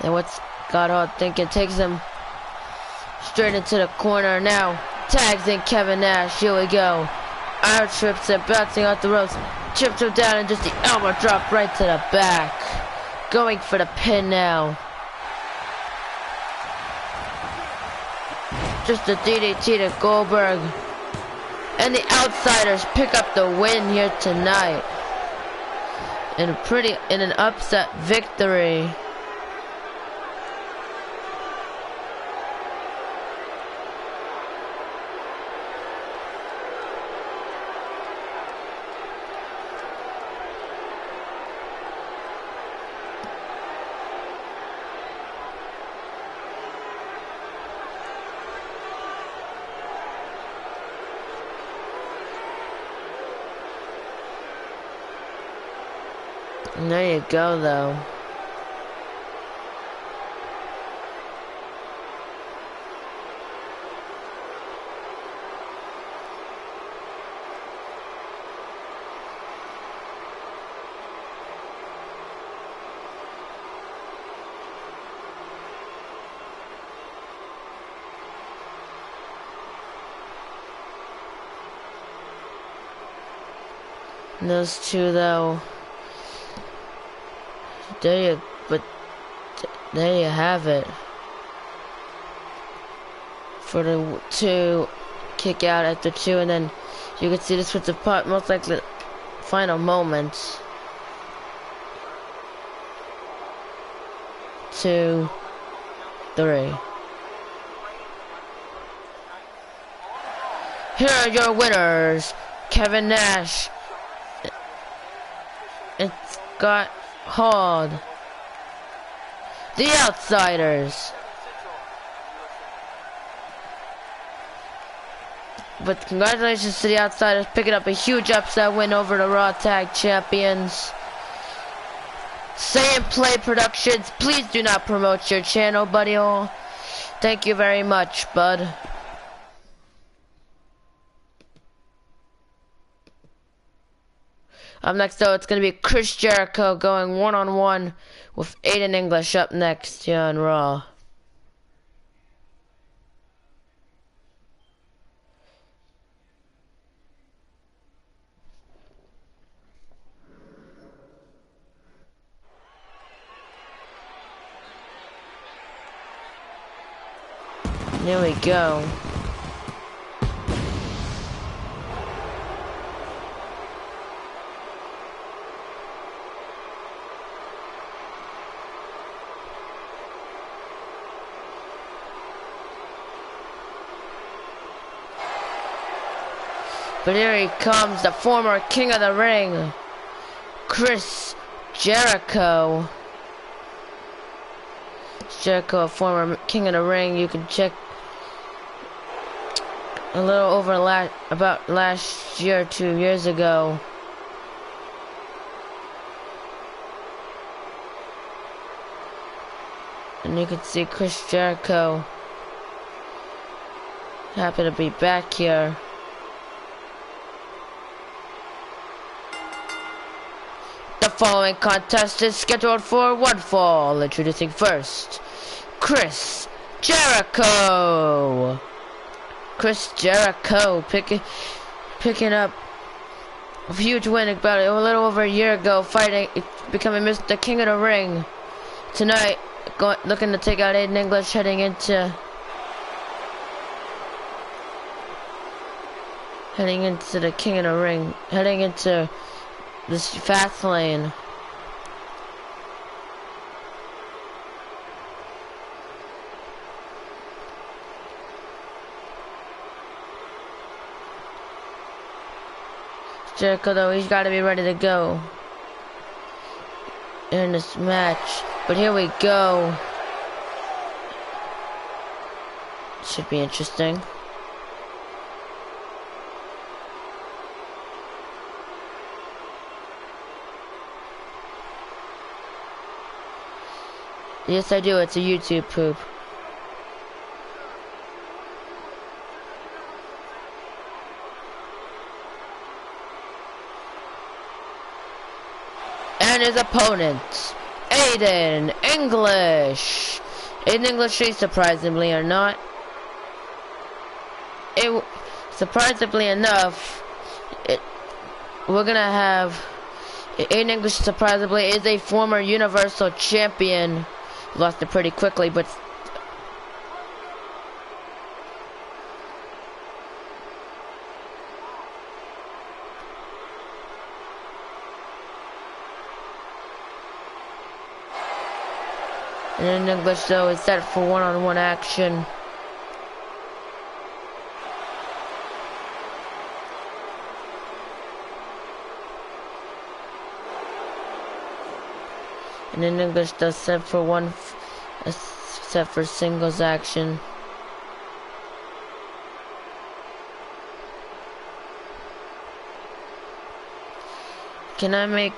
And what's Scott Hall thinking? Takes him straight into the corner. Now tags in Kevin Nash. Here we go. Arm trips him, bouncing off the ropes. Chips him down, and just the elbow drop right to the back. Going for the pin now. Just a DDT to Goldberg. And the Outsiders pick up the win here tonight. In an upset victory. And there you go, though. And those two, though. There you have it. For the 2 kick out after 2, and then you can see this was the part most likely final moments. 2, 3. Here are your winners, Kevin Nash It's got hold. The Outsiders. But congratulations to the Outsiders picking up a huge upset win over the Raw Tag Champions. Say and Play Productions, please do not promote your channel, buddy. Thank you very much, bud. Up next, though, it's going to be Chris Jericho going one-on-one with Aiden English up next here on Raw. There we go. But here he comes, the former King of the Ring, Chris Jericho. Jericho, a former King of the Ring. You can check a little over about last year, 2 years ago. And you can see Chris Jericho. Happy to be back here. The following contest is scheduled for one fall. Introducing first, Chris Jericho. Chris Jericho picking up a huge win about a little over a year ago, becoming Mr. King of the Ring. Tonight, looking to take out Aiden English, heading into the King of the Ring, heading into this fast lane. Jericho, though, he's got to be ready to go in this match. But here we go. Should be interesting. Yes, I do. It's a YouTube poop. And his opponent, Aiden English. Aiden English, surprisingly or not, surprisingly enough, we're gonna have Aiden English. Surprisingly, is a former Universal Champion. Lost it pretty quickly, but and in English, though, is set for one-on-one action. And in English, does set for singles action. Can I make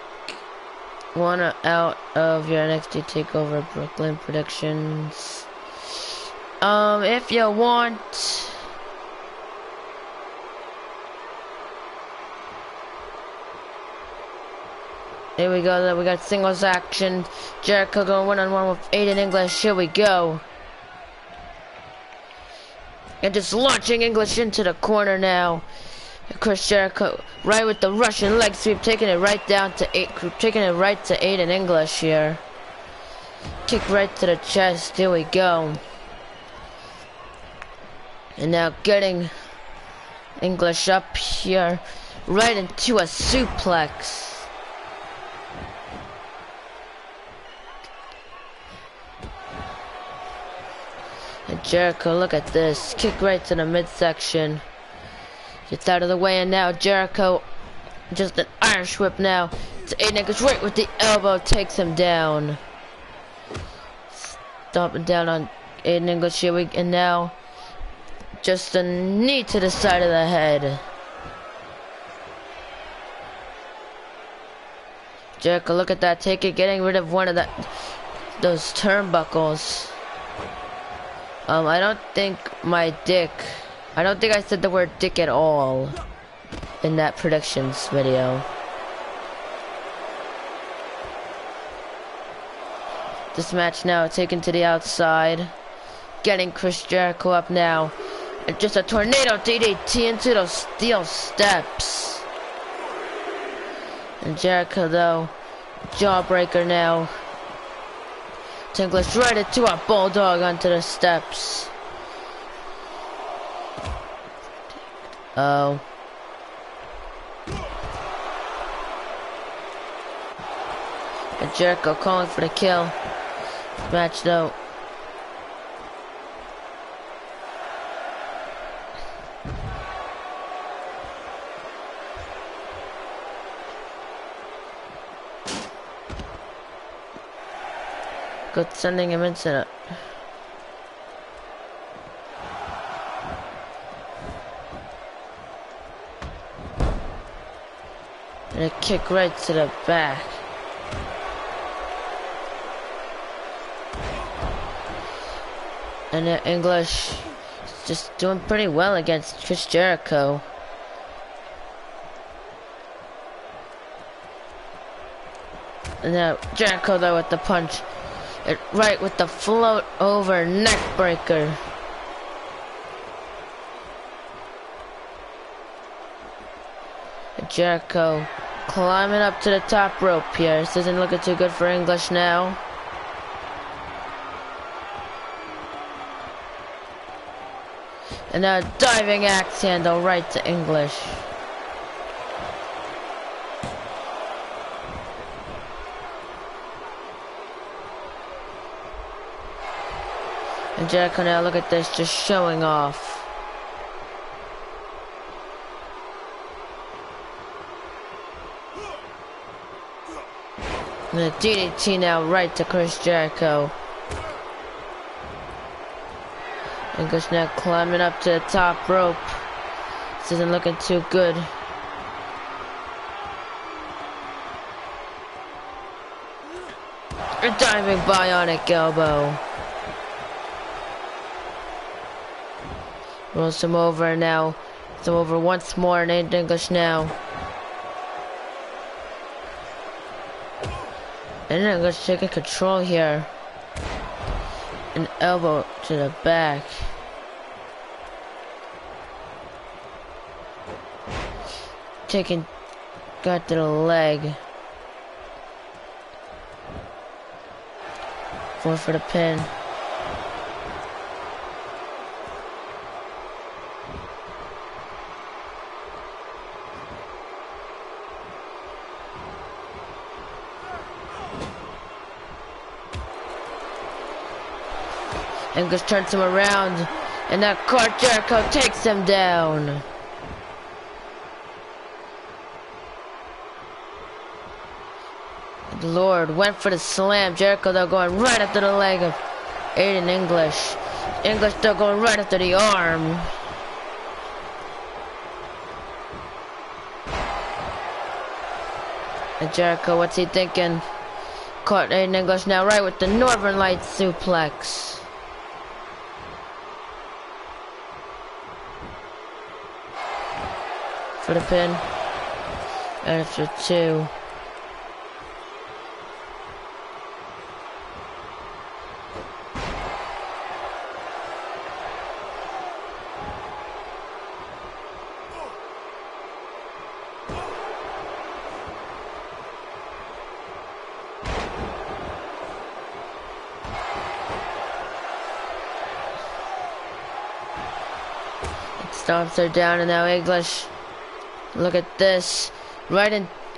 one out of your NXT TakeOver Brooklyn predictions? If you want. Here we go, we got singles action. Jericho going one-on-one with Aiden English. Here we go. And just launching English into the corner now. Chris Jericho, right with the Russian leg sweep, taking it right to Aiden English here. Kick right to the chest. Here we go. And now getting English up here, right into a suplex. And Jericho, look at this. Kick right to the midsection. Gets out of the way, and now Jericho, just an Irish whip now. It's to Aiden English right with the elbow, takes him down. Stomping down on Aiden English here, and now just a knee to the side of the head. Jericho, look at that, getting rid of one of those turnbuckles. I don't think I said the word dick at all in that predictions video. This match now taken to the outside, getting Chris Jericho up now, and just a tornado DDT into those steel steps. And Jericho though, jawbreaker now. English right into a bulldog onto the steps. Oh. And Jericho calling for the kill. Match though. Good, sending him into it. And a kick right to the back. And English is just doing pretty well against Chris Jericho. And now Jericho though with the punch. Right with the float over neck breaker. Jericho climbing up to the top rope here. This isn't looking too good for English now. And a diving axe handle right to English. And Jericho now, look at this, just showing off. And the DDT now right to Chris Jericho. English now climbing up to the top rope. This isn't looking too good. A diving bionic elbow. Rolls him over now. It's over once more in English now. And English taking control here. An elbow to the back. Got to the leg. Going for the pin. English turns him around, and that cart Jericho takes him down. Lord went for the slam. Jericho though going right after the leg of Aiden English. English though going right after the arm. And Jericho, what's he thinking? Caught Aiden English now right with the Northern Lights suplex. For the pin. And after two. Stomps her down, and now English. Look at this.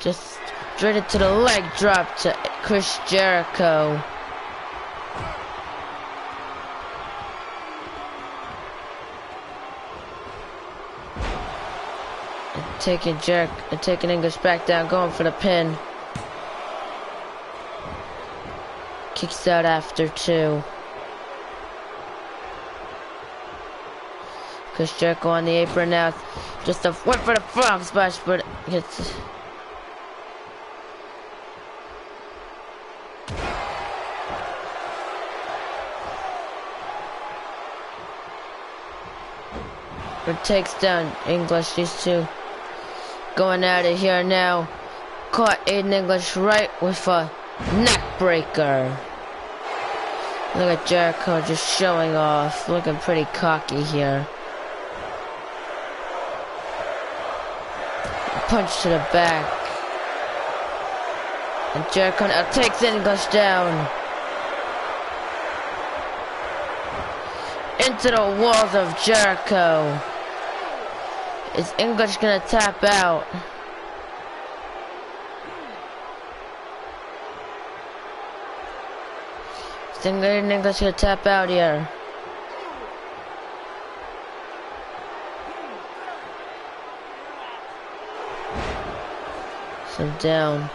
Just straight into the leg drop to Chris Jericho. And taking English back down, going for the pin. kicks out after 2. Chris Jericho on the apron now. Just a whip for the frog splash, but it's... It takes down English, these two going at it here now. Caught Aiden English right with a neck breaker. Look at Jericho just showing off, looking pretty cocky here. Punch to the back. And Jericho now takes English down. Into the walls of Jericho. Is English gonna tap out? Is English gonna tap out here? So down.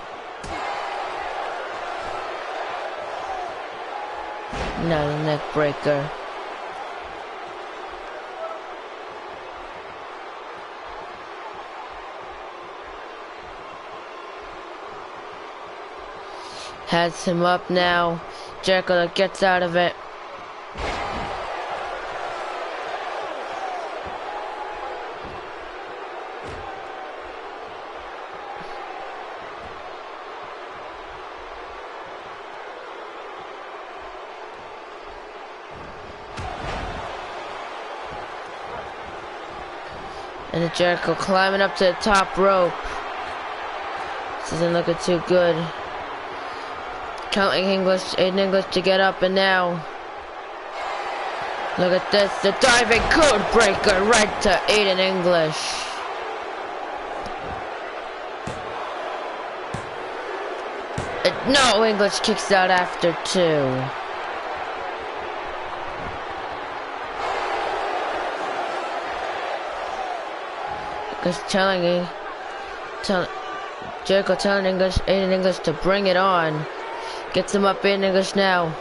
Not a neck breaker. Has him up now. Jericho gets out of it. And Jericho climbing up to the top rope. This isn't looking too good. Counting English, Aiden English to get up, and now look at this, the diving code breaker right to Aiden English. No, English kicks out after 2. Because Jericho telling Aiden English to bring it on. Gets him up in English now.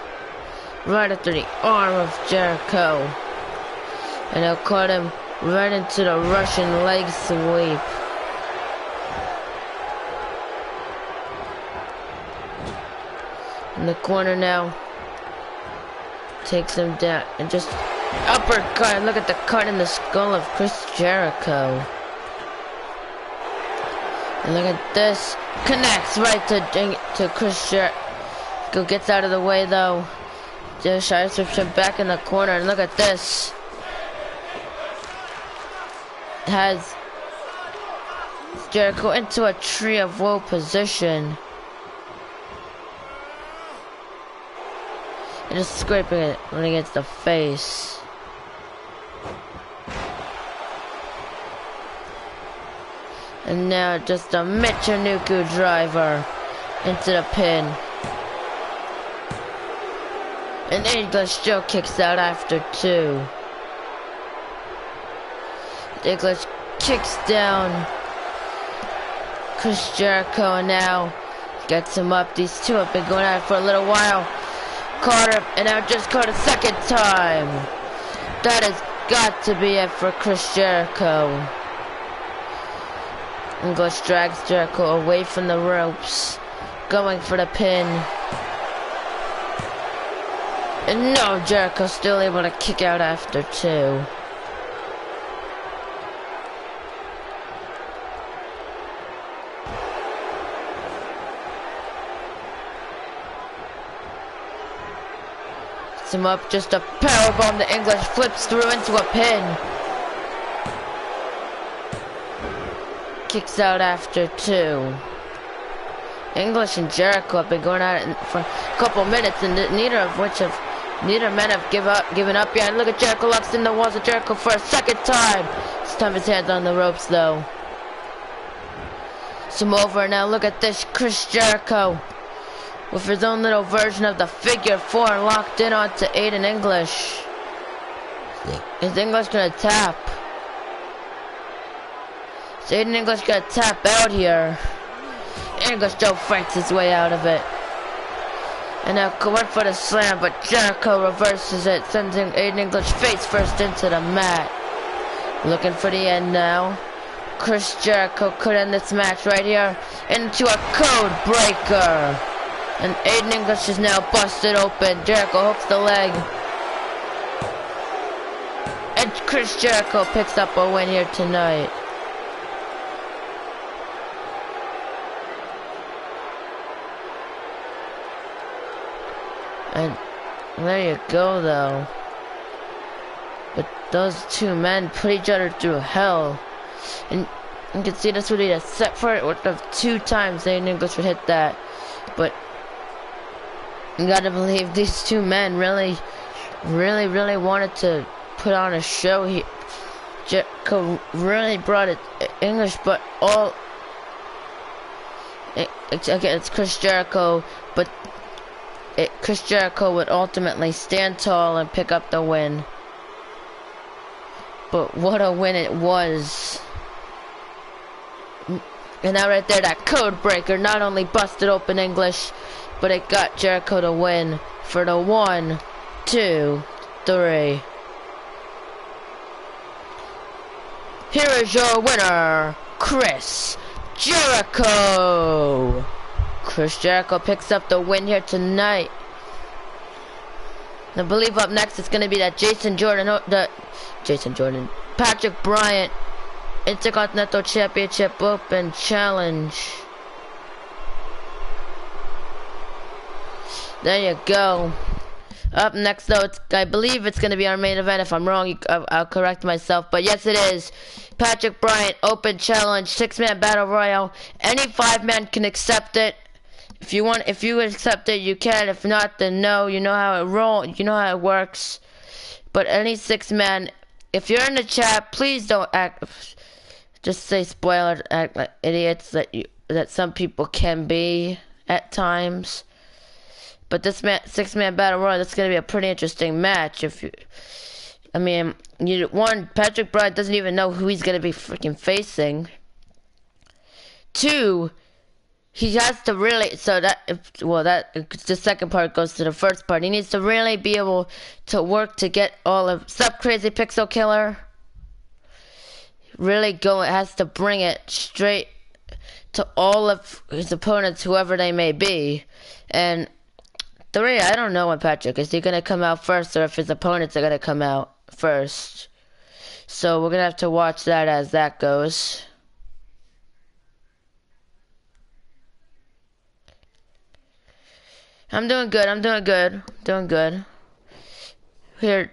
Right after the arm of Jericho. And he'll cut him right into the Russian leg sweep. In the corner now. Takes him down and just uppercut. Look at the cut in the skull of Chris Jericho. And look at this. Connects right to Chris Jericho. Gets out of the way though. Just slips him back in the corner, and look at this. Has Jericho into a tree of woe position. And just scraping it when against the face. And now just a Michinoku driver into the pin. And English still kicks out after 2. English kicks down Chris Jericho, and now gets him up. These two have been going at it for a little while. Caught him, and now just caught a second time. That has got to be it for Chris Jericho. English drags Jericho away from the ropes, going for the pin. And no, Jericho's still able to kick out after 2. Gets him up, just a powerbomb. The English flips through into a pin. Kicks out after 2. English and Jericho have been going at it for a couple minutes, and neither men have given up yet. Look at Jericho locks in the walls of Jericho for a second time. This time his hands on the ropes though. Some over now. Look at this, Chris Jericho with his own little version of the figure 4 locked in onto Aiden English. Is English gonna tap? Is Aiden English gonna tap out here? English still fights his way out of it. And now went for the slam, but Jericho reverses it, sending Aiden English face first into the mat. Looking for the end now. Chris Jericho could end this match right here into a code breaker. And Aiden English is now busted open. Jericho hooks the leg. And Chris Jericho picks up a win here tonight. And there you go, though. But those two men put each other through hell. And you can see this would be a set for it. What of 2 times Aiden English would hit that. But you gotta believe these 2 men really wanted to put on a show here. Jericho really brought it English, but all again, it's Chris Jericho, but Chris Jericho would ultimately stand tall and pick up the win. But what a win it was. And now right there, that code breaker not only busted open English, but it got Jericho to win for the 1, 2, 3. Here is your winner, Chris Jericho. Chris Jericho picks up the win here tonight. I believe up next it's going to be that Patrick Bryant Intercontinental Championship Open Challenge. There you go. Up next, though, I believe it's going to be our main event. If I'm wrong, I'll correct myself. But yes, it is. Patrick Bryant Open Challenge, 6-man Battle Royal. Any 5-man can accept it. If you accept it, you can. If not, then no. You know how it rolls. You know how it works. But any 6-man, if you're in the chat, please don't act. Just say spoiler. Act like idiots that some people can be at times. But this 6-man battle royal, that's gonna be a pretty interesting match. Patrick Bryant doesn't even know who he's gonna be freaking facing. 2, he has to really, the second part goes to the first part. He needs to really be able to work to get all of, sup Crazy Pixel Killer? Really has to bring it straight to all of his opponents, whoever they may be. And 3, I don't know when Patrick, is he going to come out first or if his opponents are going to come out first. So we're going to have to watch that as that goes. I'm doing good. Here.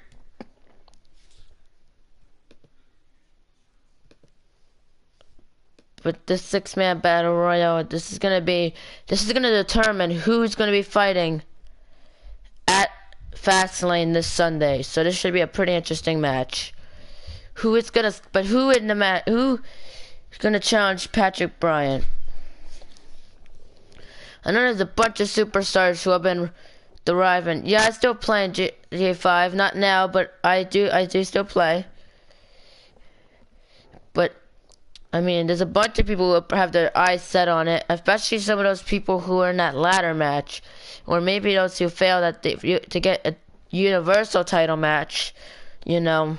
But this 6-man battle royal, this is gonna determine who's gonna be fighting at Fastlane this Sunday. So this should be a pretty interesting match. Who's gonna challenge Patrick Bryant? I know there's a bunch of superstars who have been thriving. Yeah, I still play in J5, not now, but I do still play. But I mean, there's a bunch of people who have their eyes set on it, especially some of those people who are in that ladder match, or maybe those who fail to get a Universal title match, you know.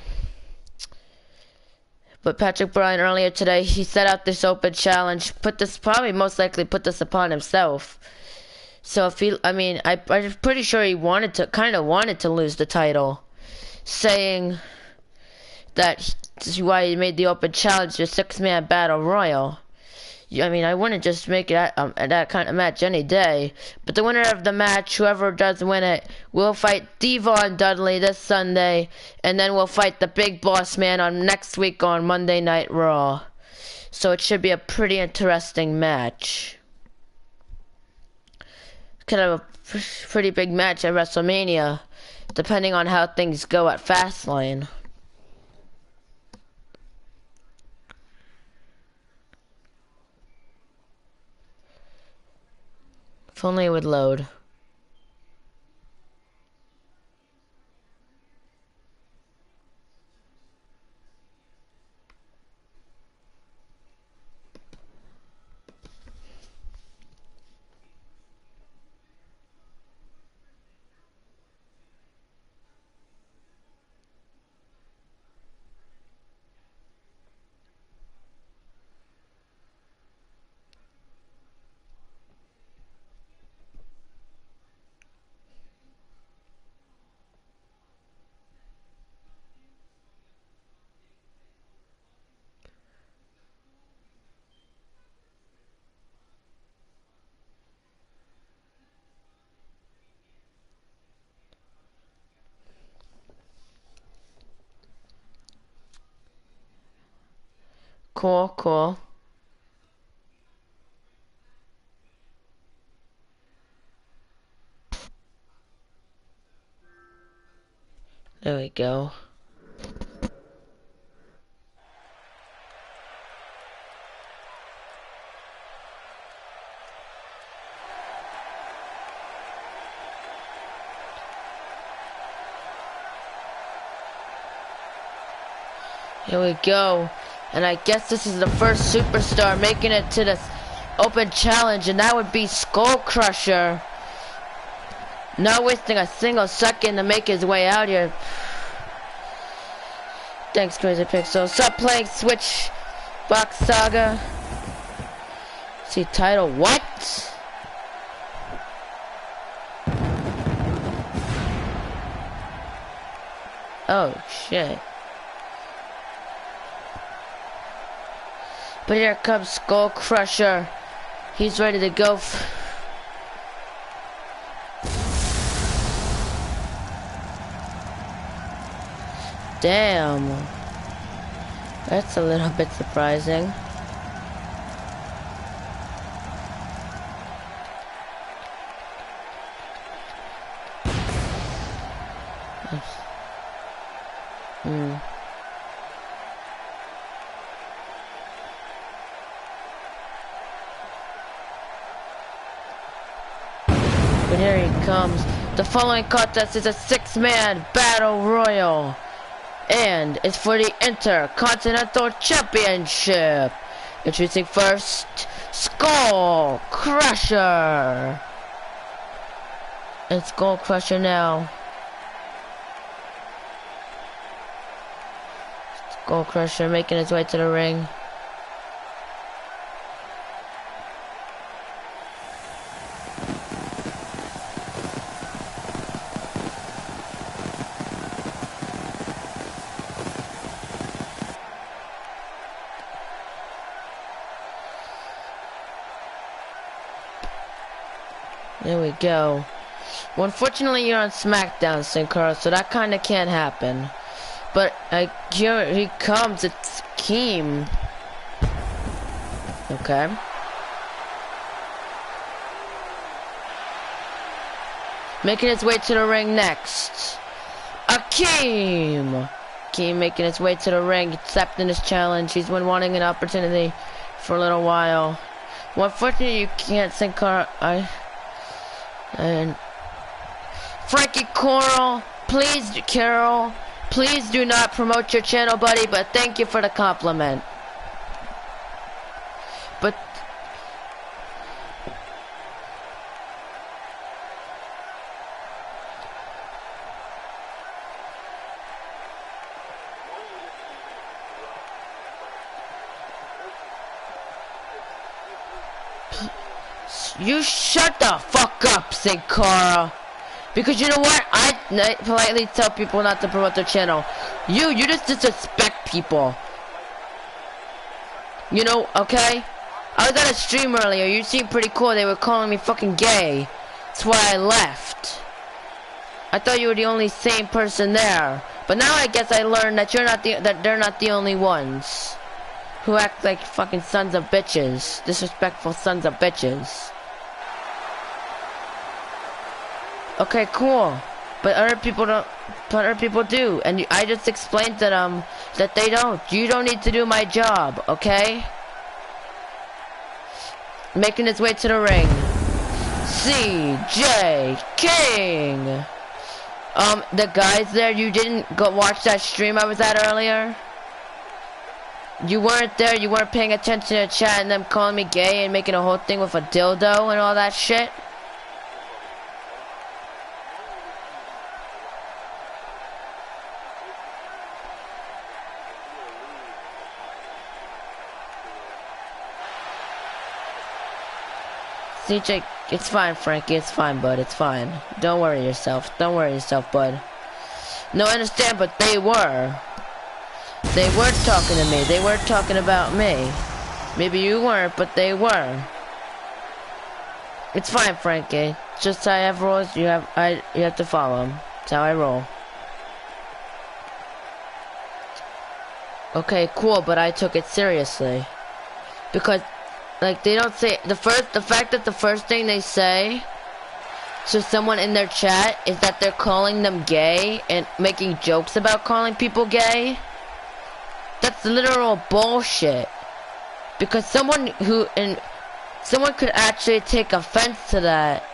But Patrick Bryant earlier today, he set out this open challenge, most likely put this upon himself. So I'm pretty sure he wanted to lose the title, saying that this is why he made the open challenge the 6-man battle royal. I wouldn't just make it that kind of match any day. But the winner of the match, whoever does win it, will fight Devon Dudley this Sunday, and then we'll fight the Big Boss Man next week on Monday Night Raw. So it should be a pretty interesting match. Kind of a pretty big match at WrestleMania, depending on how things go at Fastlane. If only it would load. Cool, cool. There we go. Here we go. And I guess this is the first superstar making it to this open challenge, and that would be Skull Crusher. Not wasting a single second to make his way out here. Thanks, Crazy Pixel. Stop playing Switch Box Saga. See title, what? Oh, shit. But here comes Skull Crusher. He's ready to go. Damn. That's a little bit surprising. But here he comes. The following contest is a 6-man battle royal, and it's for the Intercontinental Championship. Introducing first, Skull Crusher. And Skull Crusher now. Skull Crusher making his way to the ring. There we go. Well, unfortunately, you're on SmackDown, Sinclair, so that kind of can't happen. But here he comes. It's Keem. Okay. Making his way to the ring next. Akeem. Keem making his way to the ring, accepting this challenge. He's been wanting an opportunity for a little while. Well, unfortunately, you can't, Sinclair. And Frankie Carroll, please do not promote your channel, buddy, but thank you for the compliment. But you shut the fuck up, Sinclair. Because you know what? I politely tell people not to promote their channel. You just disrespect people. You know, okay? I was at a stream earlier. You seemed pretty cool. They were calling me fucking gay. That's why I left. I thought you were the only sane person there. But now I guess I learned that they're not the only ones who act like fucking sons of bitches. Disrespectful sons of bitches. Okay, cool. But other people don't. But other people do, and I just explained to them that they don't. You don't need to do my job, okay? Making his way to the ring, CJ King. The guys there, you didn't go watch that stream I was at earlier? You weren't there. You weren't paying attention to the chat and them calling me gay and making a whole thing with a dildo and all that shit. CJ, it's fine, Frankie. It's fine, bud. It's fine. Don't worry yourself. Don't worry yourself, bud. No, I understand, but they were. They were talking to me. They were talking about me. Maybe you weren't, but they were. It's fine, Frankie. Just I have rules. You have to follow them. That's how I roll. Okay, cool, but I took it seriously. Because, like, they don't say, the fact that the first thing they say to someone in their chat is that they're calling them gay and making jokes about calling people gay, that's literal bullshit. Because someone could actually take offense to that.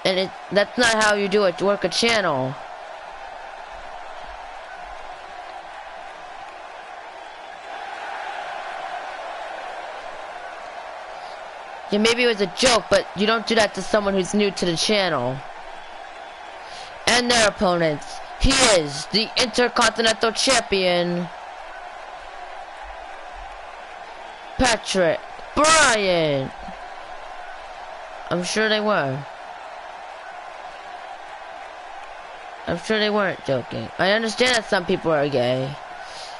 And that's not how you do it, work a channel. Yeah, maybe it was a joke, but you don't do that to someone who's new to the channel. And their opponents. He is the Intercontinental Champion, Patrick Bryant. I'm sure they were. I'm sure they weren't joking. I understand that some people are gay.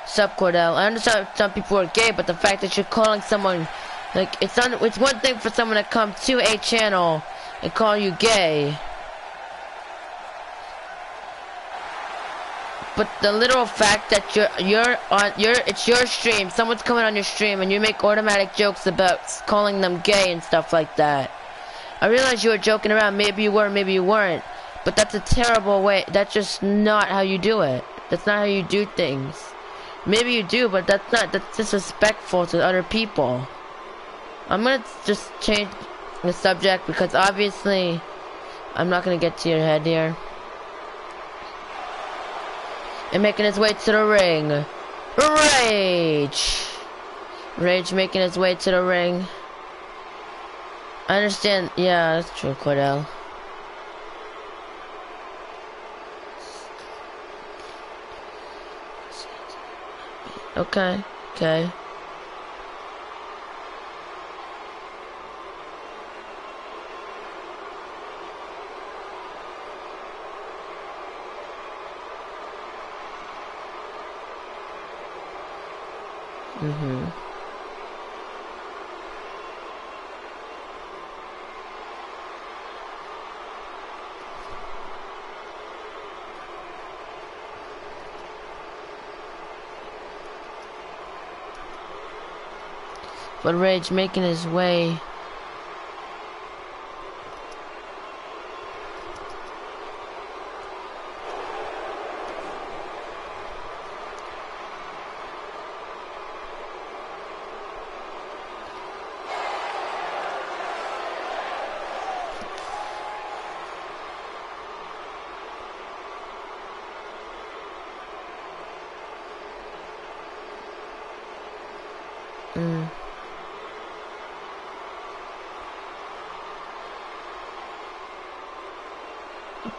Sup, Cordell? I understand some people are gay, but the fact that you're calling someone, like, it's one thing for someone to come to a channel and call you gay. But the literal fact that it's your stream, someone's coming on your stream and you make automatic jokes about calling them gay and stuff like that. I realize you were joking around, maybe you were, maybe you weren't. But that's a terrible way, that's just not how you do it. That's not how you do things. Maybe you do, but that's disrespectful to other people. I'm gonna just change the subject because obviously I'm not gonna get to your head here. And making his way to the ring, Rage making his way to the ring. I understand, yeah, that's true, Cordell. Okay. But Rage making his way.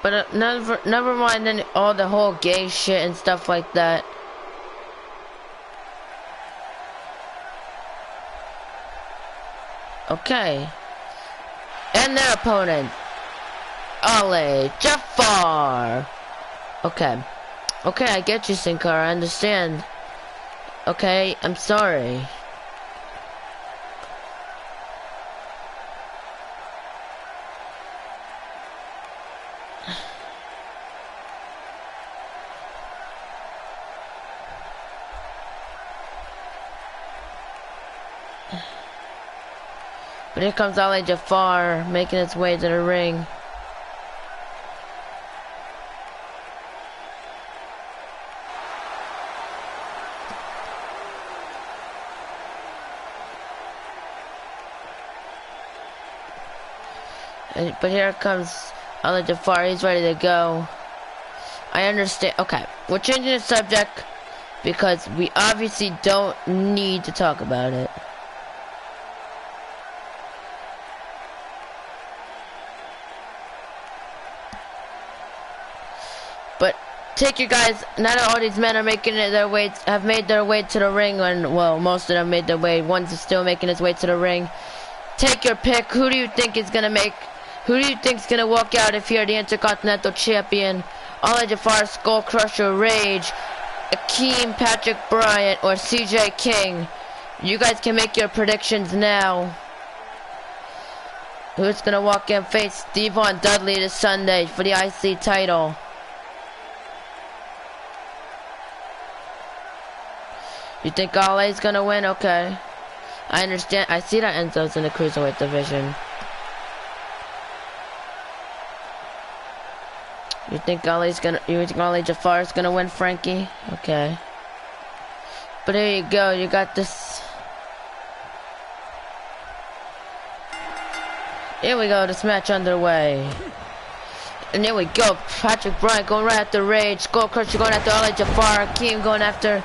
But never mind all the whole gay shit and stuff like that. Okay. And their opponent, Ali Jafar. Okay, I get you, Sin Cara, I understand. Okay, I'm sorry. But here comes Ali Jafar making its way to the ring. But here comes Ali Jafar, he's ready to go. I understand. Okay, we're changing the subject because we obviously don't need to talk about it. But take your guys, not all these men are making their way, have made their way to the ring, and well, most of them made their way, one's still making his way to the ring. Take your pick. Who do you think is gonna walk out if you're the Intercontinental Champion? Ali Jafar, Skull Crusher, Rage, Akeem, Patrick Bryant, or CJ King? You guys can make your predictions now. Who's gonna walk in and face Devon Dudley this Sunday for the IC title? You think Ole's gonna win? Okay. I understand. I see that Enzo's in the cruiserweight division. You think Ali Jafar's gonna win, Frankie? Okay. But there you go. You got this. Here we go. This match underway. And there we go. Patrick Bryant going right after Rage. Skull Crusher going after Ali Jafar. Akeem going after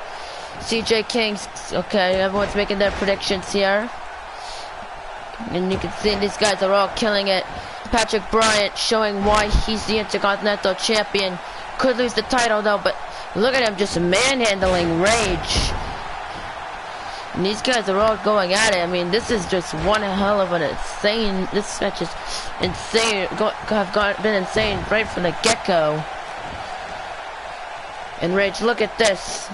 CJ King. Okay, everyone's making their predictions here. And you can see these guys are all killing it. Patrick Bryant showing why he's the Intercontinental Champion. Could lose the title though, but look at him just manhandling Rage. And these guys are all going at it. I mean, this is just one hell of an insane. This match is insane. Been insane right from the get-go. And Rage, look at this.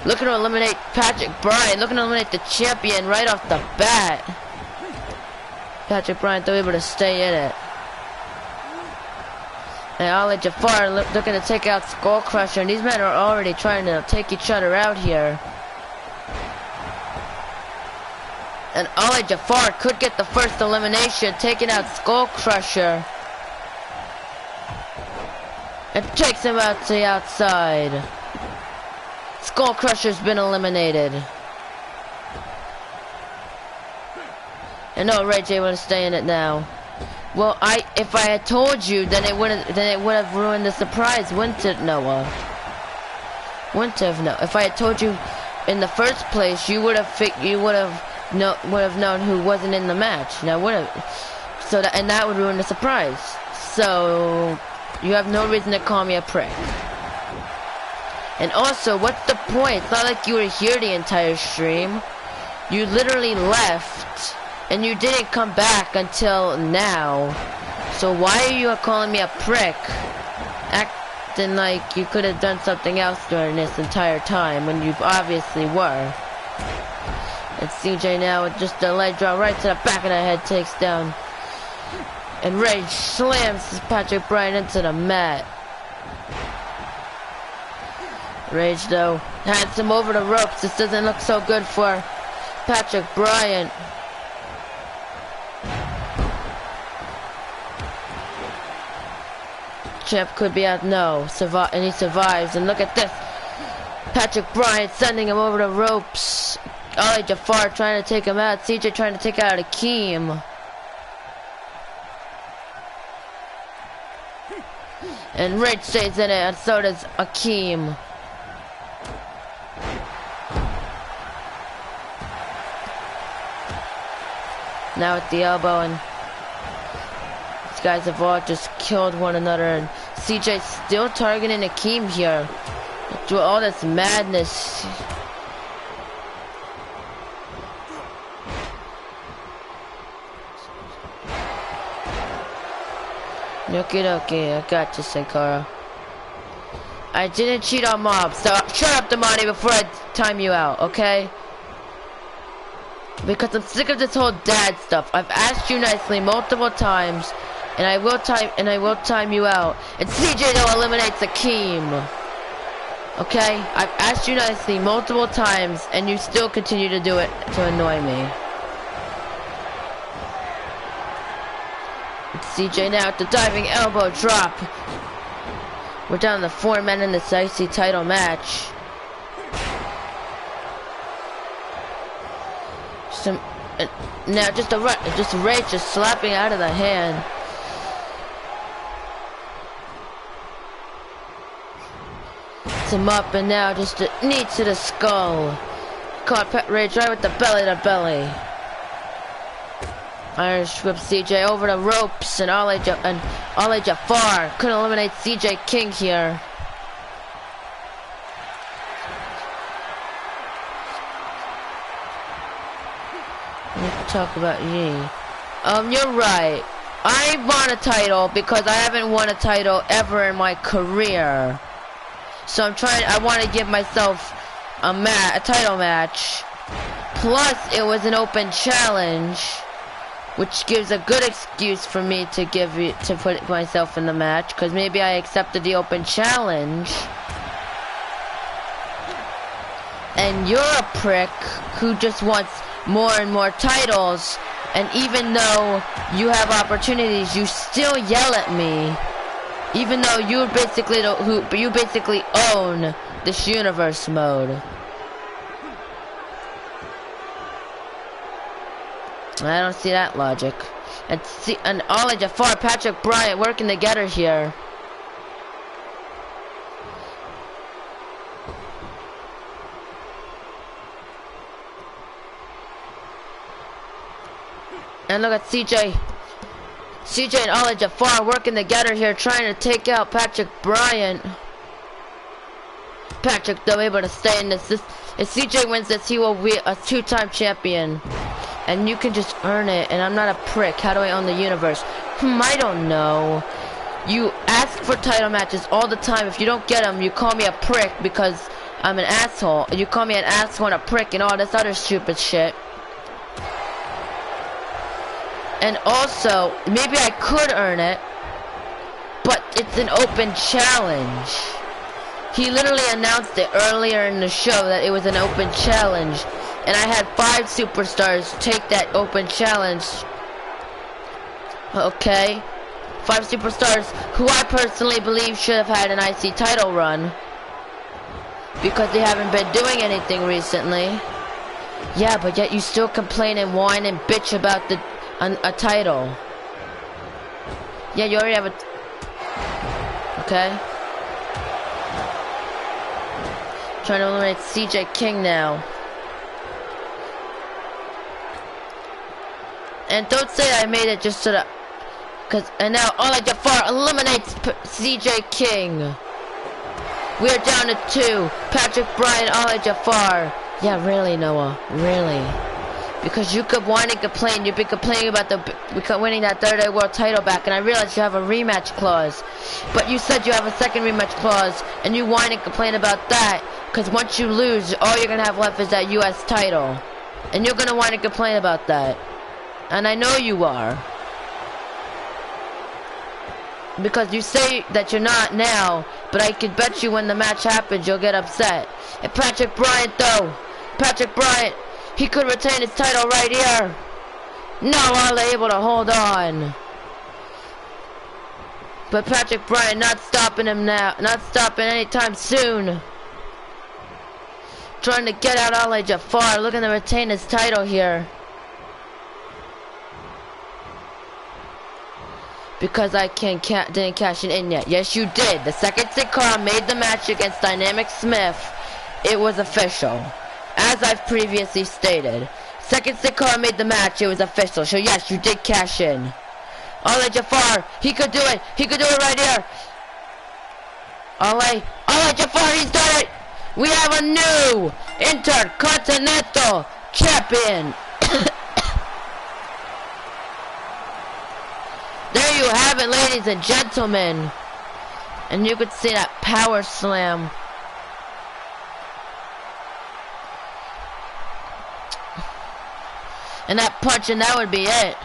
Looking to eliminate Patrick Bryant. Looking to eliminate the champion right off the bat. Patrick Bryant, though, able to stay in it. And Ali Jafar looking to take out Skull Crusher. And these men are already trying to take each other out here. And Ali Jafar could get the first elimination, taking out Skull Crusher. And takes him out to the outside. Skull Crusher's been eliminated. And no, Rage able to stay in it now. Well, if I had told you, then it would have ruined the surprise, wouldn't it, Noah? Wouldn't have, no. If I had told you in the first place, you would have known who wasn't in the match. Now and that would ruin the surprise. So you have no reason to call me a prick. And also, what's the point? It's not like you were here the entire stream. You literally left, and you didn't come back until now. So why are you calling me a prick? Acting like you could have done something else during this entire time when you obviously were. And CJ now with just a leg drop right to the back of the head, takes down. And Rage slams Patrick Bryant into the mat. Rage though hands him over the ropes. This doesn't look so good for Patrick Bryant. Champ could be out, no, and he survives. And look at this, Patrick Bryant sending him over the ropes. Ali Jafar trying to take him out. CJ trying to take out Akeem. And Rage stays in it, and so does Akeem. Now at the elbow, and these guys have all just killed one another, and CJ still targeting Akeem here. Through all this madness. Okie dokie, I got you, Sankara. I didn't cheat on Mob, so shut up, Damani, before I time you out, okay? Because I'm sick of this whole dad stuff. I've asked you nicely multiple times, and I will time you out. And CJ though eliminates Akeem. Okay? I've asked you nicely multiple times, and you still continue to do it to annoy me. CJ now at the diving elbow drop. We're down to 4 men in this IC title match. Now just Rage just slapping out of the hand. It's him up, and now just a knee to the skull. Caught Pet Rage right with the belly to belly. Iron Strip CJ over the ropes, and Ali Jafar couldn't eliminate CJ King here. Let's talk about Yee. You're right. I want a title because I haven't won a title ever in my career. So I want to give myself a title match. Plus, it was an open challenge, which gives a good excuse for me to put myself in the match, because maybe I accepted the open challenge. And you're a prick who just wants more and more titles, and even though you have opportunities, you still yell at me. Even though you basically you basically own this universe mode. I don't see that logic. And Ollie Jafar, Patrick Bryant working together here. And look at CJ and Ollie Jafar working together here, trying to take out Patrick Bryant. Patrick, though, able to stay in this. If CJ wins this, he will be a 2-time champion. And you can just earn it, and I'm not a prick. How do I own the universe? I don't know. You ask for title matches all the time. If you don't get them, you call me a prick because I'm an asshole. You call me an asshole and a prick and all this other stupid shit. And also, maybe I could earn it, but it's an open challenge. He literally announced it earlier in the show that it was an open challenge. And I had 5 superstars take that open challenge. Okay. 5 superstars who I personally believe should have had an IC title run. Because they haven't been doing anything recently. Yeah, but yet you still complain and whine and bitch about a title. Yeah, you already have a... Okay. Trying to eliminate CJ King now. And don't say I made it just so that... And now Ollie Jafar eliminates CJ King. We are down to 2. Patrick Bryant, Ollie Jafar. Yeah, really, Noah. Really. Because you could whine and complain. You've been complaining about winning that third world title back. And I realize you have a rematch clause. But you said you have a second rematch clause. And you whine and complain about that. Because once you lose, all you're going to have left is that US title. And you're going to whine and complain about that. And I know you are. Because you say that you're not now, but I could bet you when the match happens, you'll get upset. And Patrick Bryant, though. Patrick Bryant, he could retain his title right here. Not while they're able to hold on. But Patrick Bryant not stopping him now. Not stopping anytime soon. Trying to get out Ollie Jafar, looking to retain his title here. Because I didn't cash it in yet. Yes, you did. The second Sin Cara made the match against Dynamic Smith. It was official. As I've previously stated. Second Sin Cara made the match. It was official. So yes, you did cash in. Ollie Jafar. He could do it. He could do it right here. Ollie Jafar. He's done it. We have a new Intercontinental Champion. There you have it, ladies and gentlemen. And you could see that power slam. And that punch, and that would be it.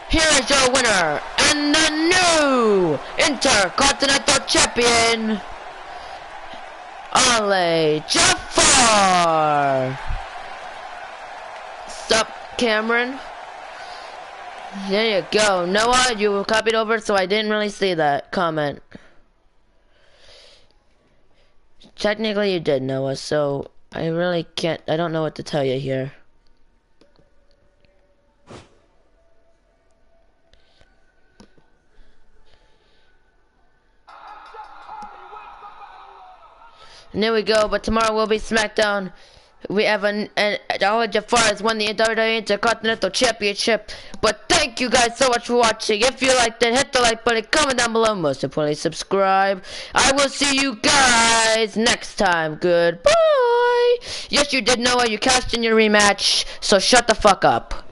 Here is your winner, and the new Intercontinental Champion, Ollie Jafar. Sup, Cameron? There you go. Noah, you copied over, so I didn't really see that comment. Technically you did, Noah, so I really can't, I don't know what to tell you here. And there we go, but tomorrow will be SmackDown. We have Ollie Jafar has won the WWE Intercontinental Championship. But thank you guys so much for watching. If you liked it, hit the like button, comment down below. Most importantly, subscribe. I will see you guys next time. Goodbye. Yes, you did know you cashed in your rematch, so shut the fuck up.